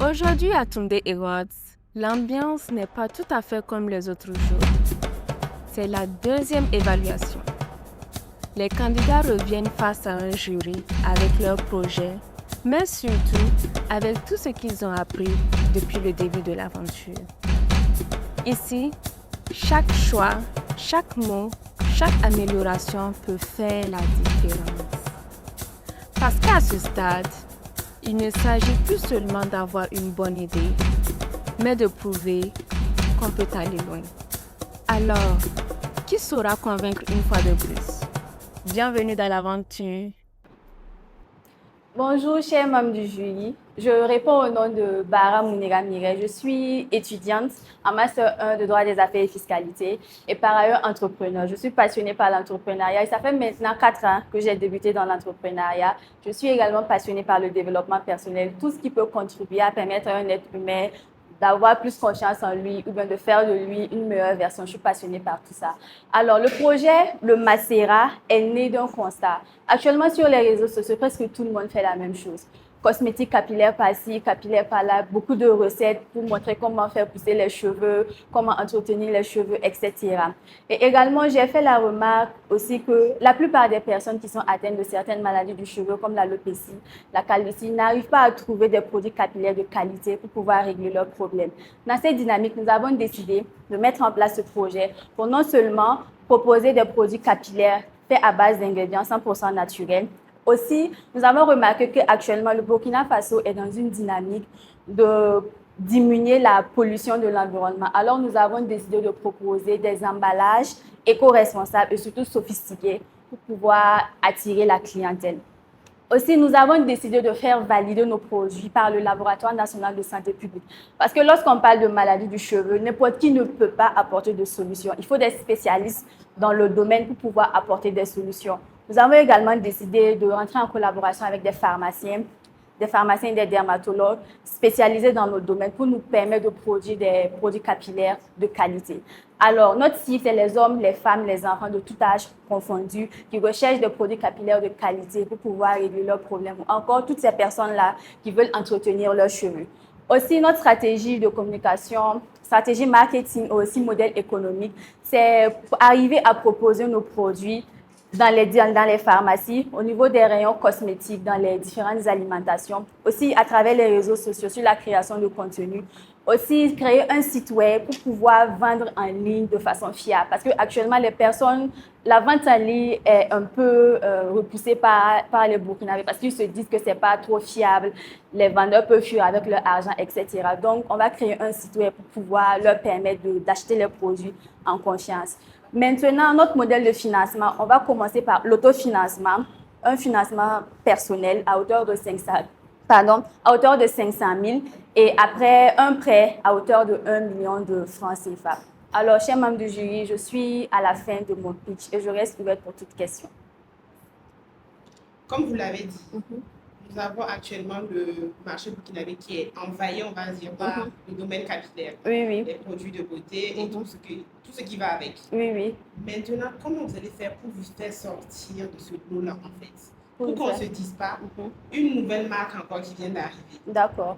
Aujourd'hui à Tunde Awards, l'ambiance n'est pas tout à fait comme les autres jours. C'est la deuxième évaluation. Les candidats reviennent face à un jury avec leurs projets, mais surtout avec tout ce qu'ils ont appris depuis le début de l'aventure. Ici, chaque choix, chaque mot, chaque amélioration peut faire la différence. Parce qu'à ce stade, il ne s'agit plus seulement d'avoir une bonne idée, mais de prouver qu'on peut aller loin. Alors, qui saura convaincre une fois de plus? Bienvenue dans l'aventure. Bonjour, chers membres du jury. Je réponds au nom de Bara Mounira Mireille. Je suis étudiante en Master 1 de droit des affaires et fiscalité et par ailleurs entrepreneur. Je suis passionnée par l'entrepreneuriat et ça fait maintenant 4 ans que j'ai débuté dans l'entrepreneuriat. Je suis également passionnée par le développement personnel, tout ce qui peut contribuer à permettre à un être humain d'avoir plus confiance en lui ou bien de faire de lui une meilleure version. Je suis passionnée par tout ça. Alors, le projet, le Macera, est né d'un constat. Actuellement, sur les réseaux sociaux, presque tout le monde fait la même chose. Cosmétiques capillaires par-ci, capillaires par-là, beaucoup de recettes pour montrer comment faire pousser les cheveux, comment entretenir les cheveux, etc. Et également, j'ai fait la remarque aussi que la plupart des personnes qui sont atteintes de certaines maladies du cheveu, comme l'alopécie, la calvitie, n'arrivent pas à trouver des produits capillaires de qualité pour pouvoir régler leurs problèmes. Dans cette dynamique, nous avons décidé de mettre en place ce projet pour non seulement proposer des produits capillaires faits à base d'ingrédients 100% naturels. Aussi, nous avons remarqué qu'actuellement, le Burkina Faso est dans une dynamique de diminuer la pollution de l'environnement. Alors, nous avons décidé de proposer des emballages éco-responsables et surtout sophistiqués pour pouvoir attirer la clientèle. Aussi, nous avons décidé de faire valider nos produits par le Laboratoire national de santé publique. Parce que lorsqu'on parle de maladie du cheveu, n'importe qui ne peut pas apporter de solution. Il faut des spécialistes dans le domaine pour pouvoir apporter des solutions. Nous avons également décidé de rentrer en collaboration avec des pharmaciens et des dermatologues spécialisés dans notre domaine pour nous permettre de produire des produits capillaires de qualité. Alors, notre cible, c'est les hommes, les femmes, les enfants de tout âge confondus qui recherchent des produits capillaires de qualité pour pouvoir régler leurs problèmes. Ou encore, toutes ces personnes-là qui veulent entretenir leurs cheveux. Aussi, notre stratégie de communication, stratégie marketing et aussi modèle économique, c'est arriver à proposer nos produits dans les pharmacies, au niveau des rayons cosmétiques, dans les différentes alimentations, aussi à travers les réseaux sociaux, sur la création de contenu, aussi créer un site web pour pouvoir vendre en ligne de façon fiable. Parce qu'actuellement, la vente en ligne est un peu repoussée par les Burkinabés parce qu'ils se disent que ce n'est pas trop fiable, les vendeurs peuvent fuir avec leur argent, etc. Donc, on va créer un site web pour pouvoir leur permettre d'acheter les produits en confiance. Maintenant, notre modèle de financement, on va commencer par l'autofinancement, un financement personnel à hauteur de 500 000 et après un prêt à hauteur de 1 million de francs CFA. Alors, chers membres du jury, je suis à la fin de mon pitch et je reste ouverte pour toute question. Comme vous l'avez dit, nous avons actuellement le marché burkinabé qui est envahi, on va dire, par le domaine capillaire. Oui. Les produits de beauté et tout ce qui va avec. Oui. Maintenant, comment vous allez faire pour vous faire sortir de ce lot-là, en fait? Pour qu'on ne se dise pas une nouvelle marque encore qui vient d'arriver. D'accord.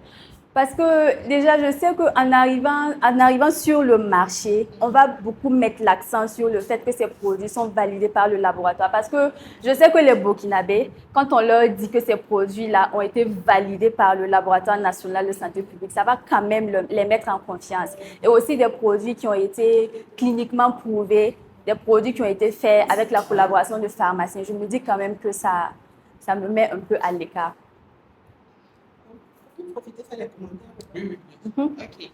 Parce que déjà, je sais qu'en arrivant sur le marché, on va beaucoup mettre l'accent sur le fait que ces produits sont validés par le laboratoire. Parce que je sais que les Burkinabés, quand on leur dit que ces produits-là ont été validés par le laboratoire national de santé publique, ça va quand même les mettre en confiance. Et aussi des produits qui ont été cliniquement prouvés, des produits qui ont été faits avec la collaboration de pharmaciens. Je me dis quand même que ça me met un peu à l'écart. Profiter faire les commentaires. Oui. OK.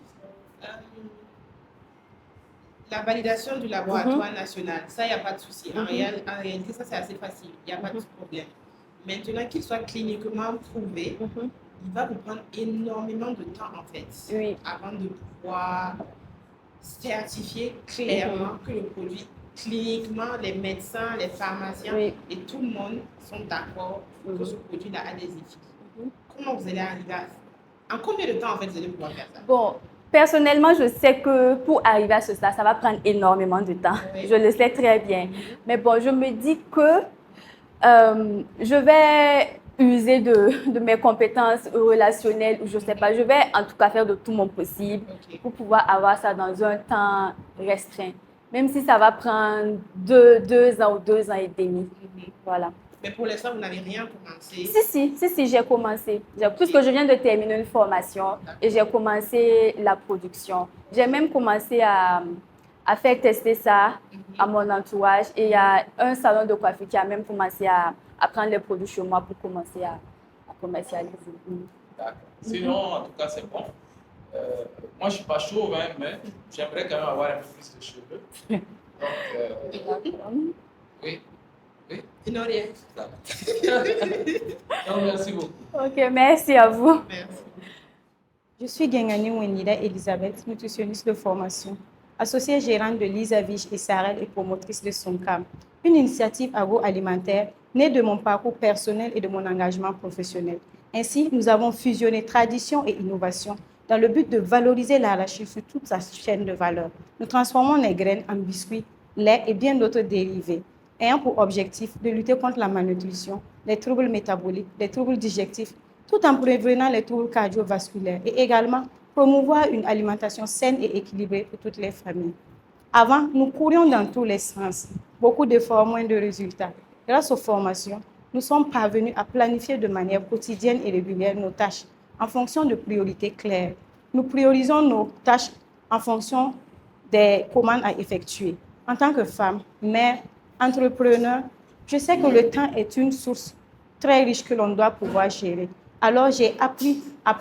La validation du laboratoire national, ça, il n'y a pas de souci. En réalité, ça, c'est assez facile. Il n'y a pas de problème. Maintenant, qu'il soit cliniquement prouvé, il va vous prendre énormément de temps, en fait, avant de pouvoir certifier clairement que le produit, cliniquement, les médecins, les pharmaciens et tout le monde sont d'accord que ce produit-là a des effets. Comment vous allez arriver à ça? En combien de temps, en fait, vous allez pouvoir faire ça? Bon, personnellement, je sais que pour arriver à ce stade, ça va prendre énormément de temps. Je le sais très bien. Mais bon, je me dis que je vais user de mes compétences relationnelles ou je ne sais pas. Je vais en tout cas faire de tout mon possible pour pouvoir avoir ça dans un temps restreint. Même si ça va prendre deux ans ou 2 ans et demi. Voilà. Mais pour l'instant, vous n'avez rien commencé? Si, j'ai commencé. Puisque je viens de terminer une formation et j'ai commencé la production. J'ai même commencé à faire tester ça à mon entourage. Et il y a un salon de coiffure qui a même commencé à prendre les produits chez moi pour commencer à commercialiser. D'accord. Sinon, en tout cas, c'est bon. Moi, je ne suis pas chauve, hein, mais j'aimerais quand même avoir un peu plus de cheveux. Donc, oui. Oui. Non, rien. Donc, merci beaucoup. Ok, merci à vous. Merci. Je suis Gengani Wenida Elisabeth, nutritionniste de formation, associée gérante de Lisa Vich et Sarel et promotrice de Soncam, une initiative agroalimentaire née de mon parcours personnel et de mon engagement professionnel. Ainsi, nous avons fusionné tradition et innovation dans le but de valoriser l'arachide sur toute sa chaîne de valeur. Nous transformons les graines en biscuits, lait et bien d'autres dérivés, ayant pour objectif de lutter contre la malnutrition, les troubles métaboliques, les troubles digestifs, tout en prévenant les troubles cardiovasculaires et également promouvoir une alimentation saine et équilibrée pour toutes les familles. Avant, nous courions dans tous les sens, beaucoup d'efforts, moins de résultats. Grâce aux formations, nous sommes parvenus à planifier de manière quotidienne et régulière nos tâches en fonction de priorités claires. Nous priorisons nos tâches en fonction des commandes à effectuer. En tant que femme, mère, entrepreneur, je sais que le temps est une source très riche que l'on doit pouvoir gérer. Alors, j'ai appris à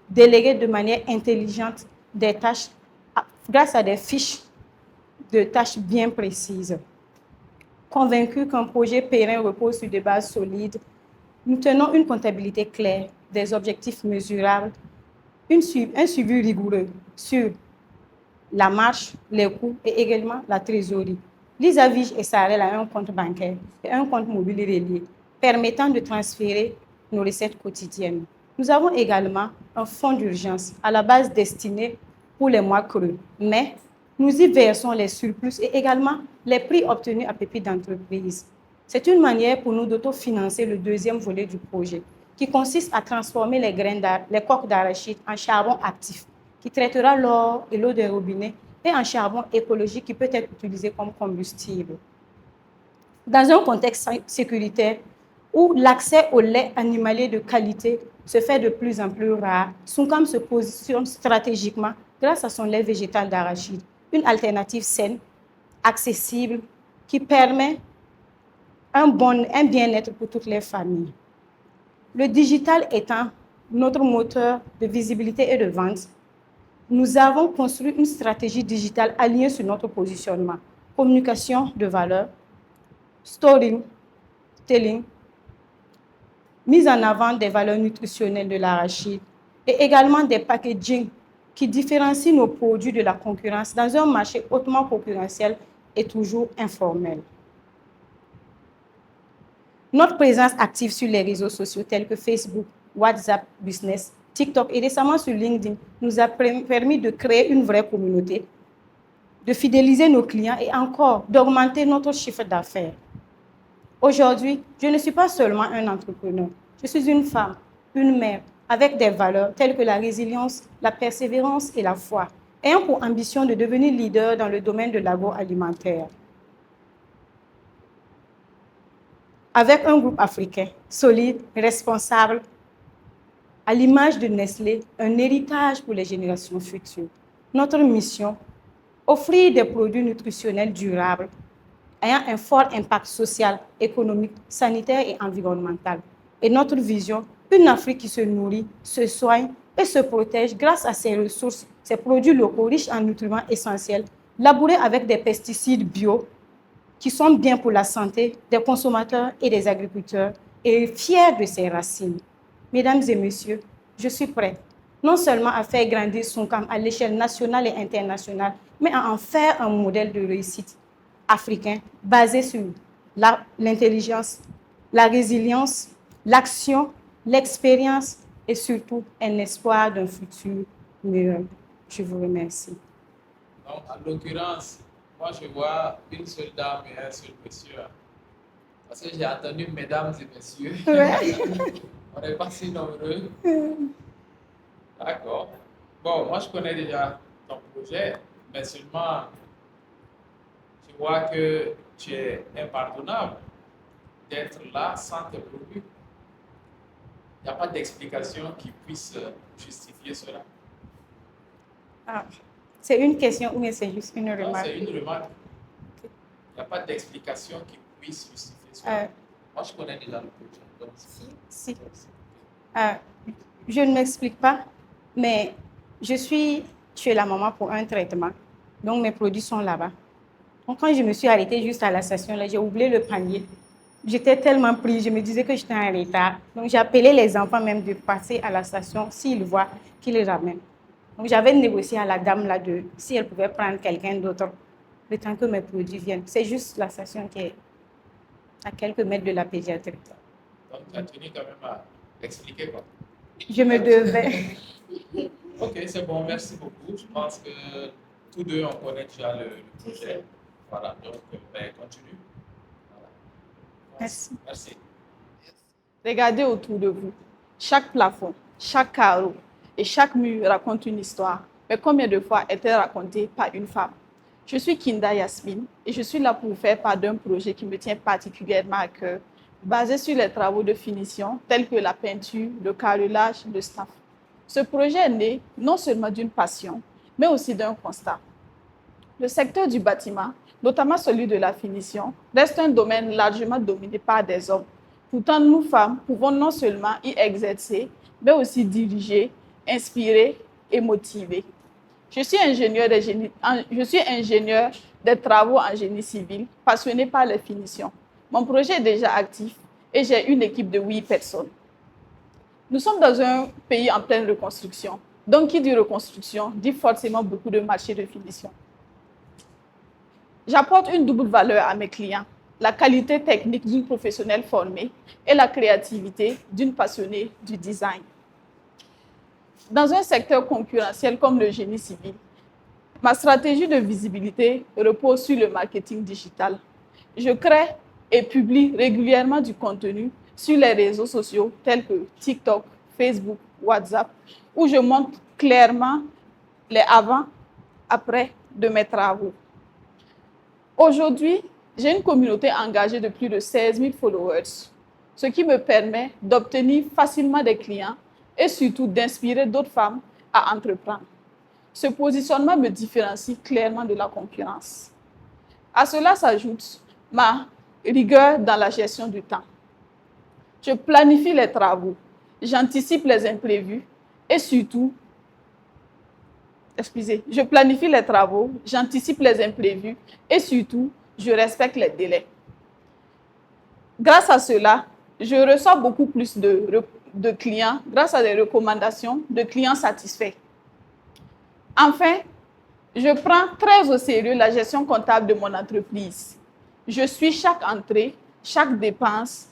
déléguer de manière intelligente des tâches grâce à des fiches de tâches bien précises. Convaincus qu'un projet pérenne repose sur des bases solides, nous tenons une comptabilité claire, des objectifs mesurables, un suivi rigoureux sur la marche, les coûts et également la trésorerie. Lisa Vich et Sarel a un compte bancaire et un compte mobile relié permettant de transférer nos recettes quotidiennes. Nous avons également un fonds d'urgence à la base destiné pour les mois creux, mais nous y versons les surplus et également les prix obtenus à Pépite d'entreprise. C'est une manière pour nous d'autofinancer le deuxième volet du projet, qui consiste à transformer les coques d'arachide en charbon actif, qui traitera l'or et l'eau des robinets, et en charbon écologique qui peut être utilisé comme combustible. Dans un contexte sécuritaire où l'accès au lait animalier de qualité se fait de plus en plus rare, Soncam se positionne stratégiquement grâce à son lait végétal d'arachide, une alternative saine, accessible, qui permet un bien-être pour toutes les familles. Le digital étant notre moteur de visibilité et de vente, nous avons construit une stratégie digitale alignée sur notre positionnement, communication de valeur, storytelling, mise en avant des valeurs nutritionnelles de l'arachide et également des packaging qui différencient nos produits de la concurrence dans un marché hautement concurrentiel et toujours informel. Notre présence active sur les réseaux sociaux tels que Facebook, WhatsApp Business, TikTok et récemment sur LinkedIn nous a permis de créer une vraie communauté, de fidéliser nos clients et encore d'augmenter notre chiffre d'affaires. Aujourd'hui, je ne suis pas seulement un entrepreneur, je suis une femme, une mère, avec des valeurs telles que la résilience, la persévérance et la foi, ayant pour ambition de devenir leader dans le domaine de l'agroalimentaire. Avec un groupe africain solide, responsable, à l'image de Nestlé, un héritage pour les générations futures. Notre mission, offrir des produits nutritionnels durables, ayant un fort impact social, économique, sanitaire et environnemental. Et notre vision, une Afrique qui se nourrit, se soigne et se protège grâce à ses ressources, ses produits locaux riches en nutriments essentiels, labourés avec des pesticides bio qui sont bien pour la santé des consommateurs et des agriculteurs et fiers de ses racines. Mesdames et messieurs, je suis prête non seulement à faire grandir Soncam à l'échelle nationale et internationale, mais à en faire un modèle de réussite africain basé sur l'intelligence, la résilience, l'action, l'expérience et surtout un espoir d'un futur meilleur. Je vous remercie. Donc, en l'occurrence, moi je vois une seule dame et un seul monsieur. Parce que j'ai entendu mesdames et messieurs. Ouais. On n'est pas si nombreux. D'accord. Bon, moi je connais déjà ton projet, mais seulement je vois que tu es impardonnable d'être là sans tes produits. Il n'y a pas d'explication qui puisse justifier cela. Ah, c'est une question ou bien c'est juste une Non, remarque? c'est une remarque. Il n'y a pas d'explication qui puisse justifier cela. Moi, je connais déjà le projet. Donc, Si. Je ne m'explique pas, mais je suis chez la maman pour un traitement. Donc, mes produits sont là-bas. Donc, quand je me suis arrêtée juste à la station, là, j'ai oublié le panier. J'étais tellement prise, je me disais que j'étais en retard. Donc, j'ai appelé les enfants même de passer à la station s'ils voient qu'ils les ramènent. Donc, j'avais négocié à la dame là de si elle pouvait prendre quelqu'un d'autre le temps que mes produits viennent. C'est juste la station qui est à quelques mètres de la pédiatrie. donc tu as tenu quand même à expliquer quoi. Je me devais. Ok, c'est bon, merci beaucoup. Je pense que tous deux, on connaît déjà le projet. Voilà, donc continue. Voilà. Merci. Merci. Regardez autour de vous. Chaque plafond, chaque carreau et chaque mur raconte une histoire. Mais combien de fois est-elle racontée par une femme? Je suis Kinda Yasmine et je suis là pour vous faire part d'un projet qui me tient particulièrement à cœur, basé sur les travaux de finition tels que la peinture, le carrelage, le staff. Ce projet est né non seulement d'une passion, mais aussi d'un constat. Le secteur du bâtiment, notamment celui de la finition, reste un domaine largement dominé par des hommes. Pourtant, nous, femmes, pouvons non seulement y exercer, mais aussi diriger, inspirer et motiver. Je suis ingénieur des travaux en génie civil, passionné par les finitions. Mon projet est déjà actif et j'ai une équipe de 8 personnes. Nous sommes dans un pays en pleine reconstruction. Donc, qui dit reconstruction, dit forcément beaucoup de marchés de finition. J'apporte une double valeur à mes clients, la qualité technique d'une professionnelle formée et la créativité d'une passionnée du design. Dans un secteur concurrentiel comme le génie civil, ma stratégie de visibilité repose sur le marketing digital. Je crée et publie régulièrement du contenu sur les réseaux sociaux tels que TikTok, Facebook, WhatsApp, où je montre clairement les avant-après de mes travaux. Aujourd'hui, j'ai une communauté engagée de plus de 16 000 followers, ce qui me permet d'obtenir facilement des clients et surtout d'inspirer d'autres femmes à entreprendre. Ce positionnement me différencie clairement de la concurrence. À cela s'ajoute ma rigueur dans la gestion du temps. Je planifie les travaux, j'anticipe les imprévus et surtout, je planifie les travaux, j'anticipe les imprévus et surtout, je respecte les délais. Grâce à cela, je reçois beaucoup plus de clients grâce à des recommandations de clients satisfaits. Enfin, je prends très au sérieux la gestion comptable de mon entreprise. Je suis chaque entrée, chaque dépense,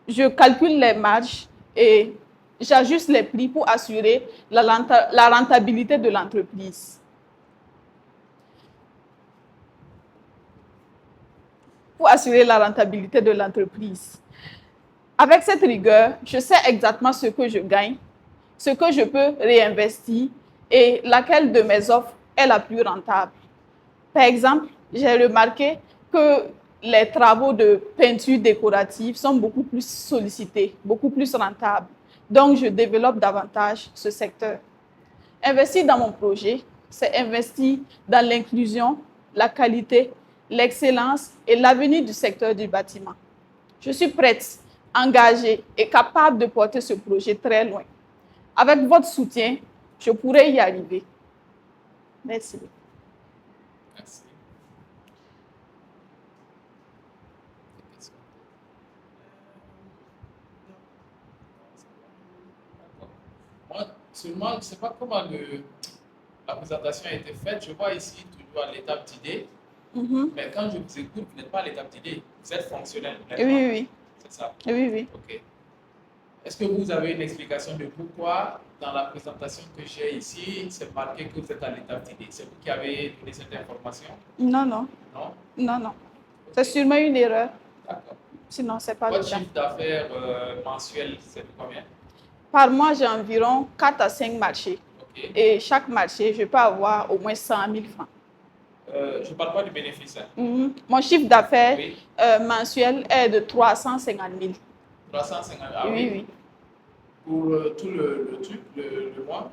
je calcule les marges et j'ajuste les prix pour assurer la rentabilité de l'entreprise. Avec cette rigueur, je sais exactement ce que je gagne, ce que je peux réinvestir et laquelle de mes offres est la plus rentable. Par exemple, j'ai remarqué que les travaux de peinture décorative sont beaucoup plus sollicités, beaucoup plus rentables. Donc, je développe davantage ce secteur. Investir dans mon projet, c'est investir dans l'inclusion, la qualité, l'excellence et l'avenir du secteur du bâtiment. Je suis prête, engagée et capable de porter ce projet très loin. Avec votre soutien, je pourrai y arriver. Merci. Merci. Moi, seulement, je ne sais pas comment la présentation a été faite. Je vois ici toujours à l'étape d'idée. Mais quand je vous écoute, vous n'êtes pas à l'étape d'idée. Vous êtes fonctionnel. Oui. C'est ça? Oui. OK. Est-ce que vous avez une explication de pourquoi, dans la présentation que j'ai ici, c'est marqué que vous êtes à l'étape d'idée? C'est vous qui avez donné cette information? Non. Non? C'est sûrement une erreur. D'accord. Sinon, ce n'est pas le Votre cas. chiffre d'affaires mensuel, c'est de combien? Par mois, j'ai environ 4 à 5 marchés. Ok. Et chaque marché, je peux avoir au moins 100 000 francs. Je ne parle pas du bénéfice. Hein. Mon chiffre d'affaires Oui. mensuel est de 350 000. 350. Ah Oui, oui. Pour tout le truc, le mois.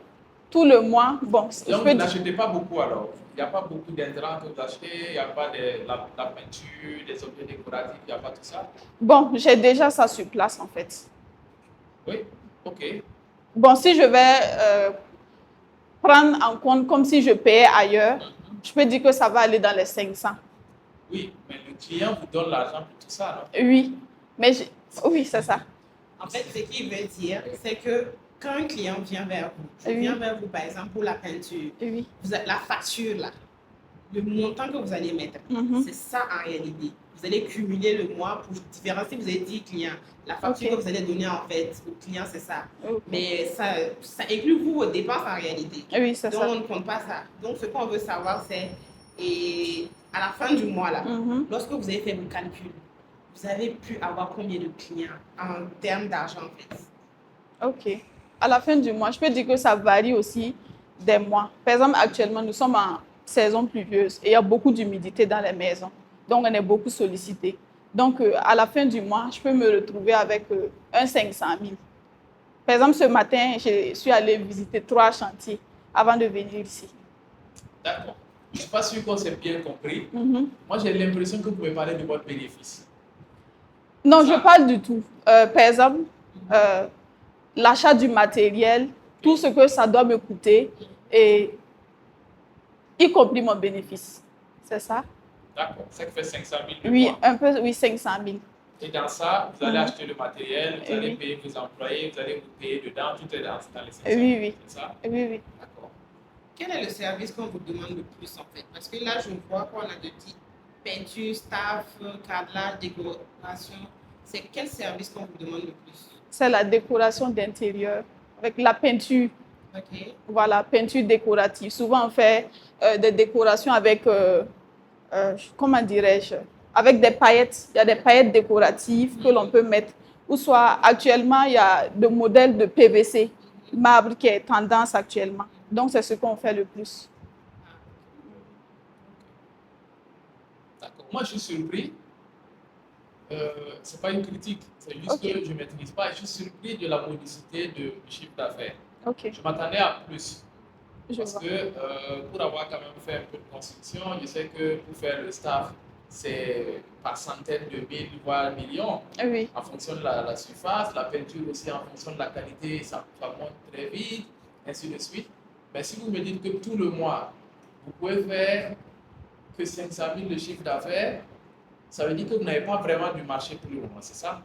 Tout le mois, bon, je Donc, peux vous dire. n'achetez pas beaucoup alors. Il n'y a pas beaucoup d'intrants que vous achetez, il n'y a pas de la peinture, des objets décoratifs, il n'y a pas tout ça. Bon, j'ai déjà ça sur place en fait. Oui, ok. Bon, si je vais prendre en compte comme si je payais ailleurs, je peux dire que ça va aller dans les 500. Oui, mais le client vous donne l'argent pour tout ça, non? Oui, mais oui, c'est ça. En fait, ce qu'il veut dire, c'est que quand un client vient vers vous, vient vers vous par exemple pour la peinture, Oui. la facture là, le montant que vous allez mettre, c'est ça en réalité. Vous allez cumuler le mois pour différencier, vous avez dit client. La facture que vous allez donner en fait au client, c'est ça. Mais ça inclut vous vos dépenses en réalité. Oui, c'est Donc ça. on ne compte pas ça. Donc ce qu'on veut savoir, c'est à la fin du mois là, lorsque vous avez fait vos calculs, vous avez pu avoir combien de clients en termes d'argent en fait? Ok. À la fin du mois, je peux dire que ça varie aussi des mois. Par exemple, actuellement, nous sommes en saison pluvieuse et il y a beaucoup d'humidité dans les maisons. Donc, on est beaucoup sollicité. Donc, à la fin du mois, je peux me retrouver avec un 500 000. Par exemple, ce matin, je suis allée visiter 3 chantiers avant de venir ici. D'accord. Je ne suis pas sûr qu'on s'est bien compris. Moi, j'ai l'impression que vous pouvez parler de votre bénéfice. Non, je parle du tout. Par exemple, l'achat du matériel, tout ce que ça doit me coûter, et y compris mon bénéfice. C'est ça? D'accord. Ça fait 500 000 le Oui, mois. un peu, oui, 500 000. Et dans ça, vous allez acheter le matériel, vous allez payer vos employés, vous allez vous payer dedans, tout est dans les 500 000. Oui, oui. C'est ça? Oui, oui. D'accord. Quel est le service qu'on vous demande le plus en fait? Parce que là, je vois qu'on a de petites peinture, staff, carrelage, décoration. C'est quel service qu'on vous demande le plus? C'est la décoration d'intérieur avec la peinture. Ok. Voilà, peinture décorative. Souvent, on fait des décorations avec, comment dirais-je, avec des paillettes. Il y a des paillettes décoratives que l'on peut mettre. Ou soit, actuellement, il y a des modèles de PVC, marbre qui est tendance actuellement. Donc, c'est ce qu'on fait le plus. D'accord. Moi, je suis surpris. Ce n'est pas une critique, c'est juste que je ne maîtrise pas. Je suis surpris de la modicité du chiffre d'affaires. Ok. Je m'attendais à plus. Je Parce vois. que pour avoir quand même fait un peu de construction, je sais que pour faire le staff, c'est par centaines de mille, voire millions, Oui. en fonction de la surface, la peinture aussi en fonction de la qualité, ça monte très vite, ainsi de suite. Mais si vous me dites que tout le mois, vous pouvez faire que 500 000 de chiffre d'affaires, ça veut dire que vous n'avez pas vraiment du marché pour le moment, c'est ça?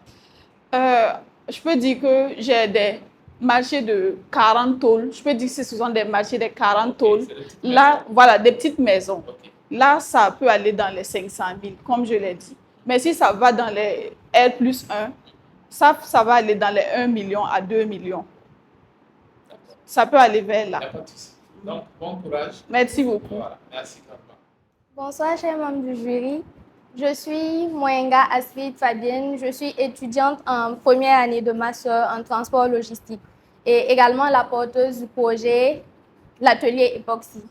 Je peux dire que j'ai des marchés de 40 tôles. Je peux dire que ce sont des marchés de 40 tôles. C'est des petites Là, maisons. voilà, des petites maisons. Ok. Là, ça peut aller dans les 500 000, comme je l'ai dit. Mais si ça va dans les R+1, ça va aller dans les 1 million à 2 millions. D'accord. Ça peut aller vers Il là. n'y a pas de souci. Donc, bon courage. Merci beaucoup. Voilà. Merci grandement. Bonsoir, chers membres du jury. Je suis Moenga Astrid Fabienne. Je suis étudiante en première année de master en transport logistique et également la porteuse du projet L'Atelier Époxy.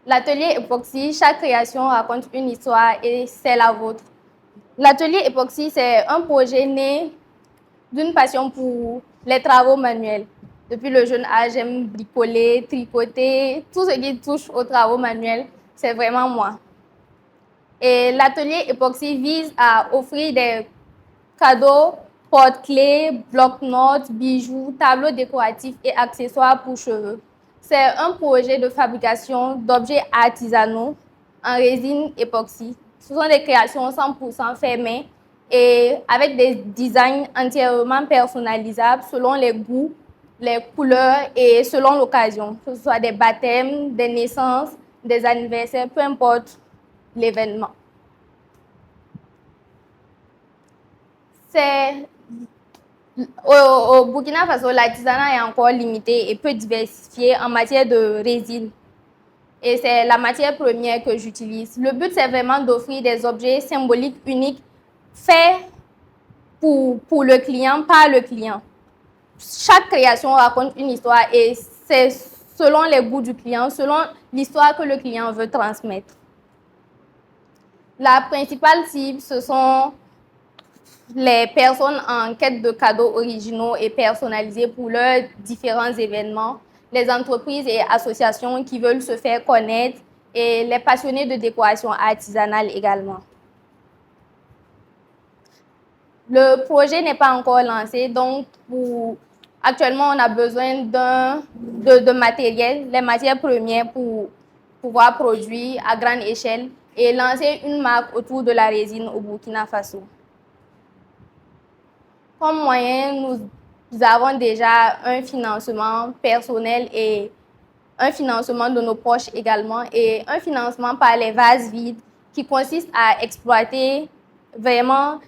L'Atelier Époxy, chaque création raconte une histoire et c'est la vôtre. L'Atelier Époxy, c'est un projet né d'une passion pour les travaux manuels. Depuis le jeune âge, j'aime bricoler, tricoter, tout ce qui touche aux travaux manuels, c'est vraiment moi. Et l'atelier Époxy vise à offrir des cadeaux, porte-clés, bloc-notes, bijoux, tableaux décoratifs et accessoires pour cheveux. C'est un projet de fabrication d'objets artisanaux en résine époxy. Ce sont des créations 100% fait main et avec des designs entièrement personnalisables selon les goûts, les couleurs et selon l'occasion, que ce soit des baptêmes, des naissances, des anniversaires, peu importe l'événement. Au Burkina Faso, l'artisanat est encore limité et peu diversifié en matière de résine. Et c'est la matière première que j'utilise. Le but, c'est vraiment d'offrir des objets symboliques uniques faits pour le client, par le client. Chaque création raconte une histoire et c'est selon les goûts du client, selon l'histoire que le client veut transmettre. La principale cible, ce sont les personnes en quête de cadeaux originaux et personnalisés pour leurs différents événements, les entreprises et associations qui veulent se faire connaître et les passionnés de décoration artisanale également. Le projet n'est pas encore lancé, donc actuellement on a besoin de matériel, les matières premières pour pouvoir produire à grande échelle et lancer une marque autour de la résine au Burkina Faso. Comme moyen, nous avons déjà un financement personnel et un financement de nos poches également et un financement par les vases vides qui consiste à exploiter vraiment,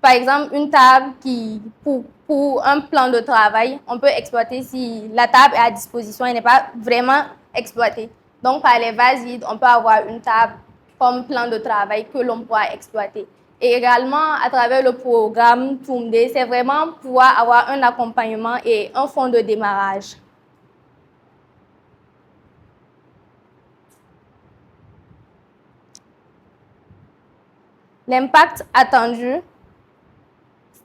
par exemple, une table pour un plan de travail, on peut exploiter si la table est à disposition et n'est pas vraiment exploitée. Donc, par les vases vides, on peut avoir une table comme plan de travail que l'on pourra exploiter. Et également, à travers le programme Toumde, c'est vraiment pouvoir avoir un accompagnement et un fonds de démarrage. L'impact attendu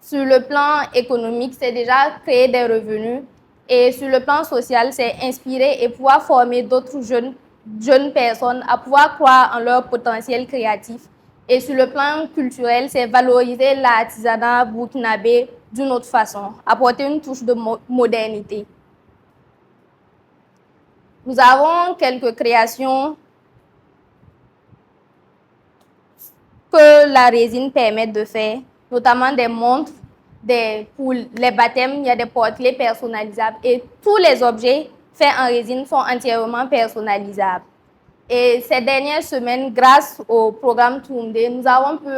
sur le plan économique, c'est déjà créer des revenus. Et sur le plan social, c'est inspirer et pouvoir former d'autres jeunes personnes à pouvoir croire en leur potentiel créatif. Et sur le plan culturel, c'est valoriser l'artisanat burkinabé d'une autre façon, apporter une touche de modernité. Nous avons quelques créations que la résine permet de faire, notamment des montres, pour les baptêmes, il y a des porte-clés personnalisables et tous les objets faits en résine sont entièrement personnalisables. Et ces dernières semaines, grâce au programme Toumde, nous avons pu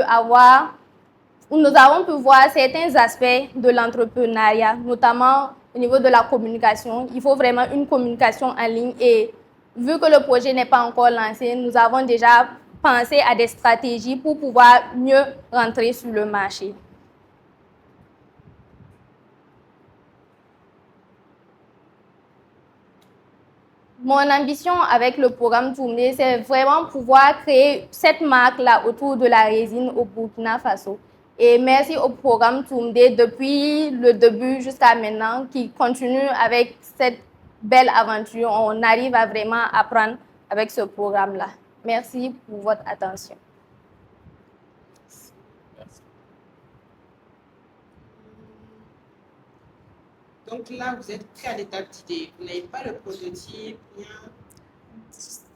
voir certains aspects de l'entrepreneuriat, notamment au niveau de la communication. Il faut vraiment une communication en ligne et vu que le projet n'est pas encore lancé, nous avons déjà pensé à des stratégies pour pouvoir mieux rentrer sur le marché. Mon ambition avec le programme Toumde, c'est vraiment pouvoir créer cette marque-là autour de la résine au Burkina Faso. Et merci au programme Toumde depuis le début jusqu'à maintenant qui continue avec cette belle aventure. On arrive à vraiment apprendre avec ce programme-là. Merci pour votre attention. Merci. Donc là, vous êtes à l'étape d'idée. Vous n'avez pas le prototype, rien.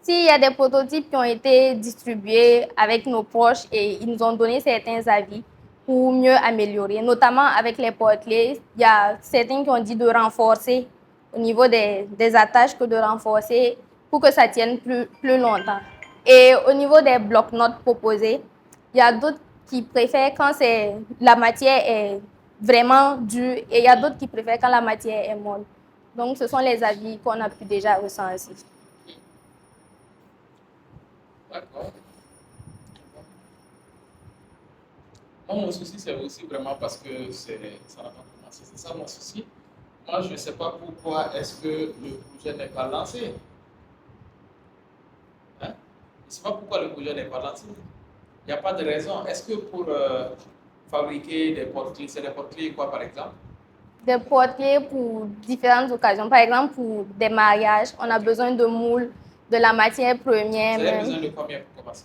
S'il y a des prototypes qui ont été distribués avec nos proches et ils nous ont donné certains avis pour mieux améliorer, notamment avec les porte-clés. Il y a certains qui ont dit de renforcer au niveau des attaches que de renforcer pour que ça tienne plus longtemps. Et au niveau des blocs-notes proposés, il y a d'autres qui préfèrent quand la matière est vraiment dure et il y a d'autres qui préfèrent quand la matière est molle. Donc, ce sont les avis qu'on a pu déjà ressentir. D'accord. Moi, mon souci, c'est aussi vraiment parce que ça n'a pas commencé. C'est ça mon souci. Moi, je ne sais pas pourquoi est-ce que le projet n'est pas lancé. Hein? Je ne sais pas pourquoi le projet n'est pas lancé. Il n'y a pas de raison. Est-ce que pour fabriquer des porte-clés, c'est des porte-clés quoi, par exemple? Des porte-clés pour différentes occasions. Par exemple, pour des mariages, on a besoin de moules, de la matière première. Vous avez besoin de combien pour commencer?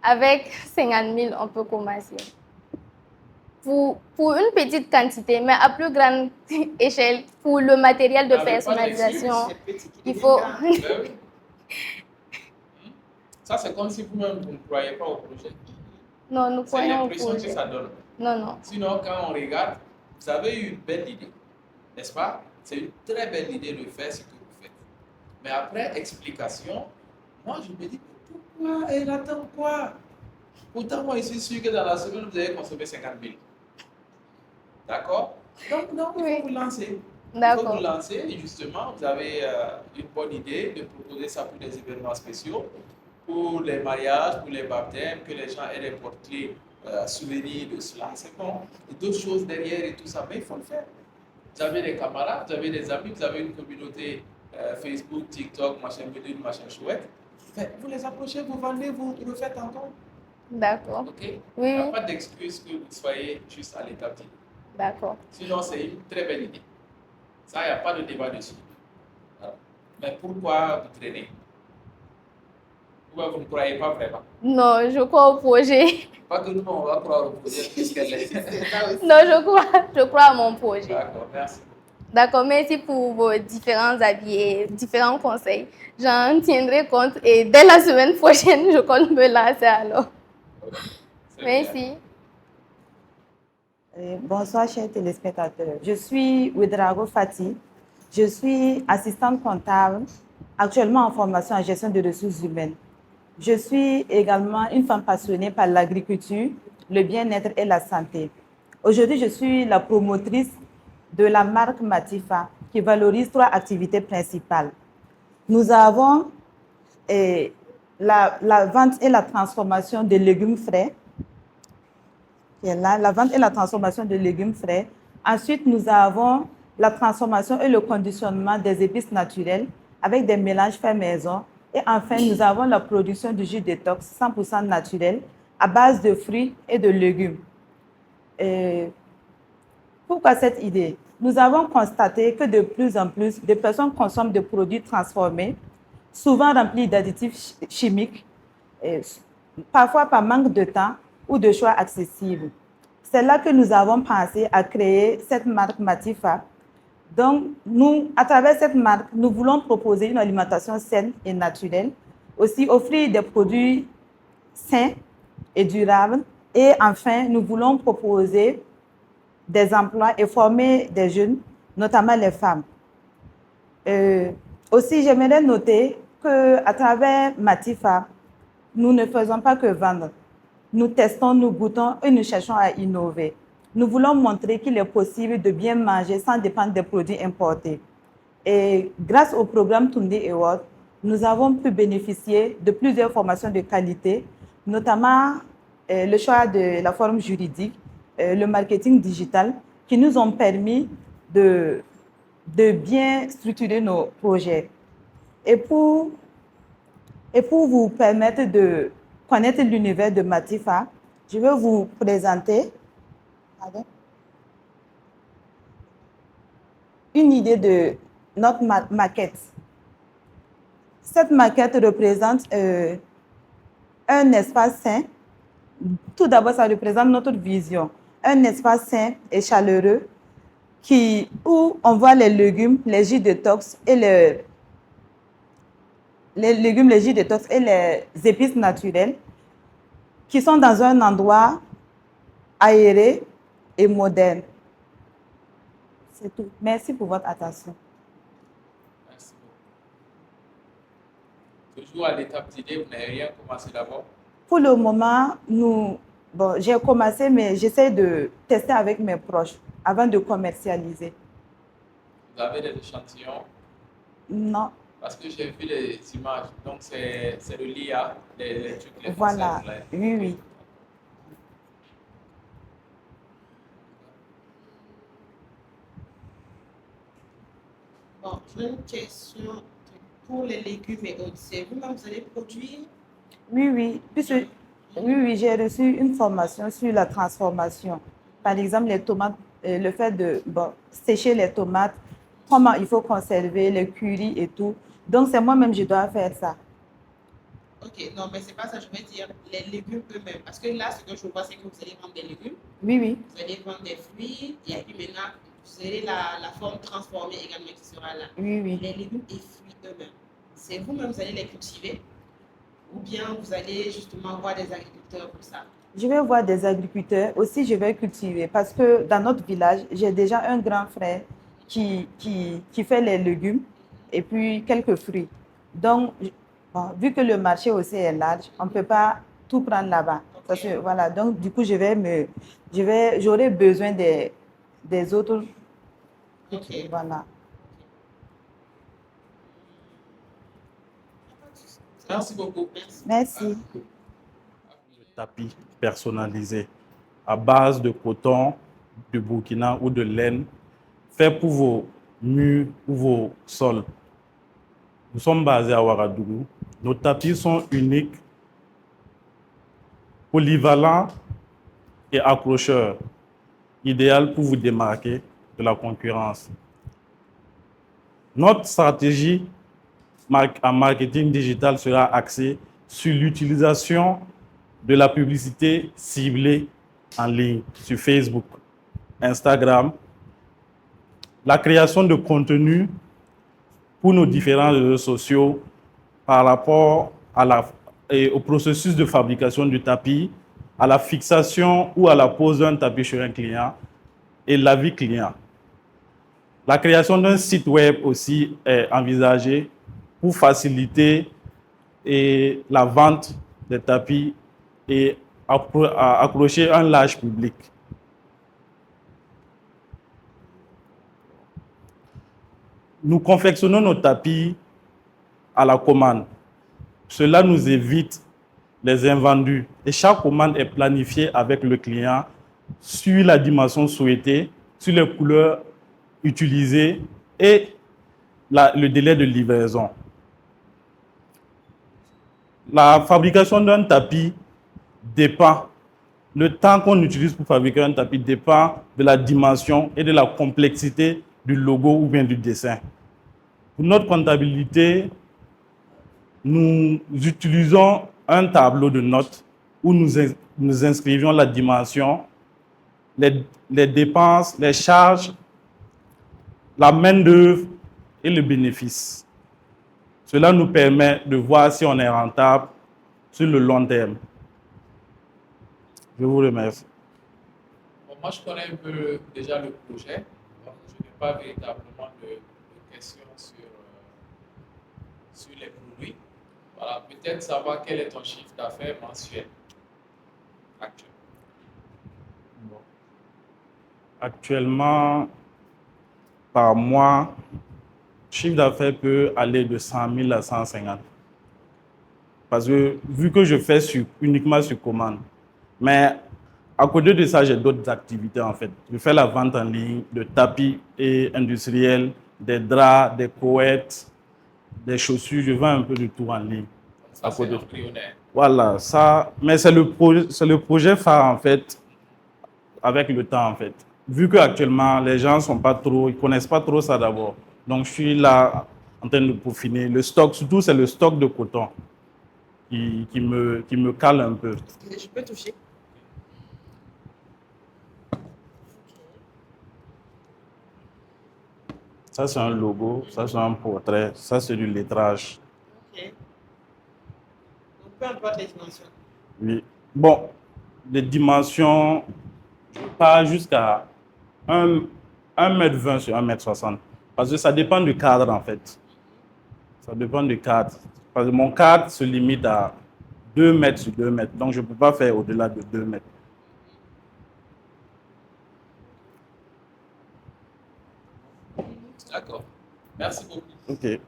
Avec 50 000, on peut commencer. Pour une petite quantité, mais à plus grande échelle, pour le matériel de personnalisation, il faut... Ça, c'est comme si vous-même, vous ne croyez pas au projet. Non, nous croyons au projet. C'est l'impression que projet. ça donne. Non, non. Sinon, quand on regarde, vous avez eu une belle idée, n'est-ce pas? C'est une très belle idée de faire ce que vous faites. Mais après explication, moi, je me dis, pourquoi elle attend quoi? Pourtant, moi, je suis sûr que dans la semaine, vous avez consommé 50 000. D'accord? Donc, non, il faut vous lancer. Il faut vous lancer et justement, vous avez une bonne idée de proposer ça pour des événements spéciaux, pour les mariages, pour les baptêmes, que les gens aient des porte-clés souvenir de cela, c'est bon. Et d'autres choses derrière et tout ça, mais il faut le faire. Vous avez des camarades, vous avez des amis, vous avez une communauté Facebook, TikTok, machin bidule, machin chouette. Vous les approchez, vous vendez, vous le faites encore. D'accord. OK? Il Oui, n'y a oui. pas d'excuse que vous soyez juste à l'étape d'idée. D'accord. Sinon, c'est une très belle idée. Ça, il n'y a pas de débat dessus. Voilà. Mais pourquoi vous traînez? Pourquoi vous ne croyez pas vraiment? Non, je crois au projet. Pas que nous, on va croire au projet puisqu'elle est. C'est ça aussi. Non, je crois à mon projet. D'accord, merci. D'accord, merci pour vos différents avis et différents conseils. J'en tiendrai compte et dès la semaine prochaine, je compte me lancer alors. C'est bien. Merci. Bonsoir, chers téléspectateurs. Je suis Ouedraogo Fati. Je suis assistante comptable, actuellement en formation en gestion de ressources humaines. Je suis également une femme passionnée par l'agriculture, le bien-être et la santé. Aujourd'hui, je suis la promotrice de la marque Matifa qui valorise 3 activités principales. Nous avons la vente et la transformation de légumes frais, qui est là, la vente et la transformation de légumes frais. Ensuite, nous avons la transformation et le conditionnement des épices naturelles avec des mélanges faits maison. Et enfin, nous avons la production du jus détox 100% naturel à base de fruits et de légumes. Pourquoi cette idée? Nous avons constaté que de plus en plus de personnes consomment des produits transformés, souvent remplis d'additifs chimiques, parfois par manque de temps ou de choix accessibles. C'est là que nous avons pensé à créer cette marque Matifa. Donc, nous, à travers cette marque, nous voulons proposer une alimentation saine et naturelle, aussi offrir des produits sains et durables. Et enfin, nous voulons proposer des emplois et former des jeunes, notamment les femmes. Aussi, j'aimerais noter qu'à travers Matifa, nous ne faisons pas que vendre. Nous testons, nous goûtons et nous cherchons à innover. Nous voulons montrer qu'il est possible de bien manger sans dépendre des produits importés. Et grâce au programme Tunde Award, nous avons pu bénéficier de plusieurs formations de qualité, notamment le choix de la forme juridique, le marketing digital, qui nous ont permis de bien structurer nos projets. Et pour vous permettre de connaître l'univers de Matifa, je vais vous présenter une idée de notre maquette. Cette maquette représente un espace sain. Tout d'abord, ça représente notre vision. Un espace sain et chaleureux où on voit les légumes, les jus détox et les épices naturelles qui sont dans un endroit aéré et moderne. C'est tout. Merci pour votre attention. Merci beaucoup. Toujours à l'étape d'idée, vous n'avez rien commencé d'abord? Pour le moment, j'ai commencé, mais j'essaie de tester avec mes proches avant de commercialiser. Vous avez des échantillons? Non. Parce que j'ai vu les images, donc c'est le LIA, les trucs, les Voilà, concepts, là. oui, oui. Bon, j'ai une question pour les légumes et autres. C'est vous-même, vous allez produire? Oui, oui. Oui, j'ai reçu une formation sur la transformation. Par exemple, les tomates, le fait de sécher les tomates, comment il faut conserver les currys et tout. Donc, c'est moi-même, je dois faire ça. Ok, non, mais c'est pas ça, je veux dire les légumes eux-mêmes. Parce que là, ce que je vois, c'est que vous allez vendre des légumes, Oui, oui. vous allez vendre des fruits, et puis maintenant, vous avez la forme transformée également qui sera là. Oui, oui. Les légumes et fruits eux-mêmes, c'est vous-même, vous allez les cultiver? Ou bien vous allez justement voir des agriculteurs pour ça? Je vais voir des agriculteurs. Aussi, je vais cultiver parce que dans notre village, j'ai déjà un grand frère qui fait les légumes et puis quelques fruits. Donc, vu que le marché aussi est large, on ne peut pas tout prendre là-bas. Parce que, voilà, donc du coup, j'aurai besoin des autres. Ok. Voilà. Merci beaucoup. Merci. Merci. Tapis personnalisé. à base de coton, de Burkina ou de laine, fait pour vos murs ou vos sols. Nous sommes basés à Ouagadougou. Nos tapis sont uniques, polyvalents et accrocheurs, idéal pour vous démarquer de la concurrence. Notre stratégie en marketing digital sera axée sur l'utilisation de la publicité ciblée en ligne sur Facebook, Instagram, la création de contenu pour nos différents réseaux sociaux par rapport au processus de fabrication du tapis, à la fixation ou à la pose d'un tapis chez un client et l'avis client. La création d'un site web aussi est envisagée pour faciliter la vente des tapis et accrocher un large public. Nous confectionnons nos tapis à la commande. Cela nous évite les invendus et chaque commande est planifiée avec le client sur la dimension souhaitée, sur les couleurs utilisées et le délai de livraison. La fabrication d'un tapis dépend, le temps qu'on utilise pour fabriquer un tapis dépend de la dimension et de la complexité du logo ou bien du dessin. Pour notre comptabilité, nous utilisons un tableau de notes où nous inscrivions la dimension, les dépenses, les charges, la main-d'œuvre et le bénéfice. Cela nous permet de voir si on est rentable sur le long terme. Je vous remercie. Bon, moi, je connais un peu déjà le projet. Donc, je n'ai pas véritablement de questions sur les produits. Voilà, peut-être savoir quel est ton chiffre d'affaires mensuel actuel. Bon. Actuellement, par mois, le chiffre d'affaires peut aller de 100 000 à 150. Parce que vu que je fais uniquement sur commande, mais à côté de ça, j'ai d'autres activités en fait. Je fais la vente en ligne de tapis et industriels, des draps, des couettes, des chaussures. Je vends un peu de tout en ligne. Ça, c'est embryonnaire. Voilà, ça, mais c'est le projet phare en fait, avec le temps en fait. Vu qu'actuellement, les gens sont pas trop, ils connaissent pas trop ça d'abord. Donc, je suis là en train de peaufiner. Le stock, surtout, c'est le stock de coton qui me cale un peu. Je peux toucher? Ça, c'est un logo, ça, c'est un portrait, ça, c'est du lettrage. Ok. Donc, peu importe les dimensions. Oui. Bon, les dimensions, je pars jusqu'à 1,20 m sur 1,60 m. Parce que ça dépend du cadre, en fait. Ça dépend du cadre. Parce que mon cadre se limite à 2 mètres sur 2 mètres. Donc, je ne peux pas faire au-delà de 2 mètres. D'accord. Merci beaucoup. OK.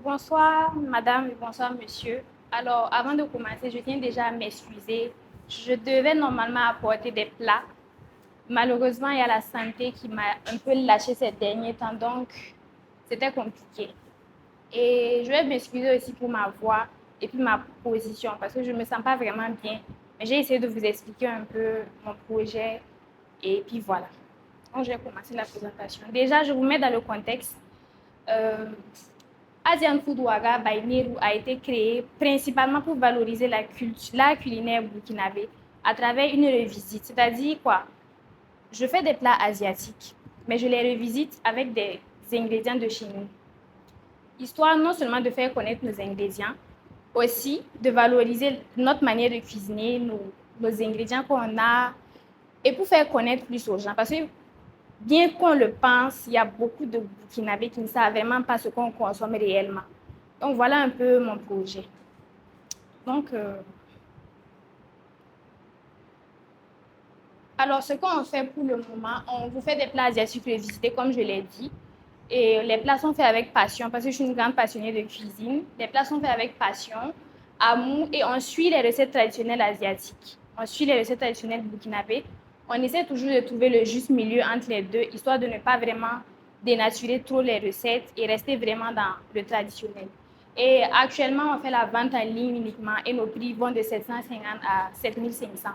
Bonsoir madame et bonsoir monsieur. Alors avant de commencer, je tiens déjà à m'excuser. Je devais normalement apporter des plats. Malheureusement, il y a la santé qui m'a un peu lâché ces derniers temps, donc c'était compliqué. Et je vais m'excuser aussi pour ma voix et puis ma position parce que je ne me sens pas vraiment bien. Mais j'ai essayé de vous expliquer un peu mon projet et puis voilà. Donc, je vais commencer la présentation. Déjà, je vous mets dans le contexte. Asian Food Ouaga by Nehru a été créé principalement pour valoriser la culinaire burkinabé à travers une revisite. C'est-à-dire quoi? Je fais des plats asiatiques, mais je les revisite avec des ingrédients de chez nous. Histoire non seulement de faire connaître nos ingrédients, aussi de valoriser notre manière de cuisiner, nos ingrédients qu'on a, et pour faire connaître plus aux gens. Parce que bien qu'on le pense, il y a beaucoup de Burkinabés qui ne savent vraiment pas ce qu'on consomme réellement. Donc, voilà un peu mon projet. Donc, alors, ce qu'on fait pour le moment, on vous fait des plats asiatiques revisités, comme je l'ai dit. Et les plats sont faits avec passion, parce que je suis une grande passionnée de cuisine. Les plats sont faits avec passion, amour, et on suit les recettes traditionnelles asiatiques. on suit les recettes traditionnelles burkinabées. On essaie toujours de trouver le juste milieu entre les deux, histoire de ne pas vraiment dénaturer trop les recettes et rester vraiment dans le traditionnel. Et actuellement, on fait la vente en ligne uniquement et nos prix vont de 750 à 7500.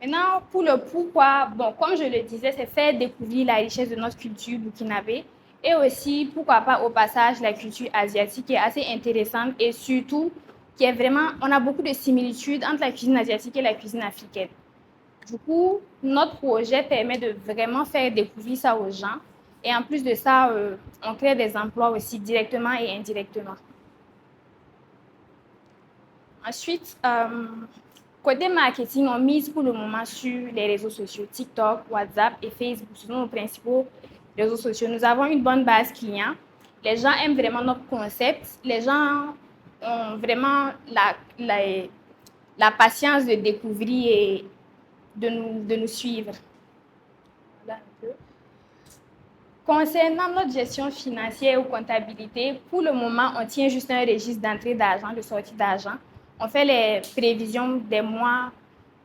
Maintenant, pour le pourquoi, bon, comme je le disais, c'est faire découvrir la richesse de notre culture burkinabé et aussi, pourquoi pas, au passage, la culture asiatique qui est assez intéressante et surtout, qui est vraiment, on a beaucoup de similitudes entre la cuisine asiatique et la cuisine africaine. Du coup, notre projet permet de vraiment faire découvrir ça aux gens et en plus de ça, on crée des emplois aussi directement et indirectement. Ensuite, côté marketing, on mise pour le moment sur les réseaux sociaux, TikTok, WhatsApp et Facebook. Ce sont nos principaux réseaux sociaux. Nous avons une bonne base client. Les gens aiment vraiment notre concept. Les gens ont vraiment la patience de découvrir et de nous suivre. Voilà un peu. Concernant notre gestion financière ou comptabilité, pour le moment, on tient juste un registre d'entrée d'argent, de sortie d'argent. On fait les prévisions des mois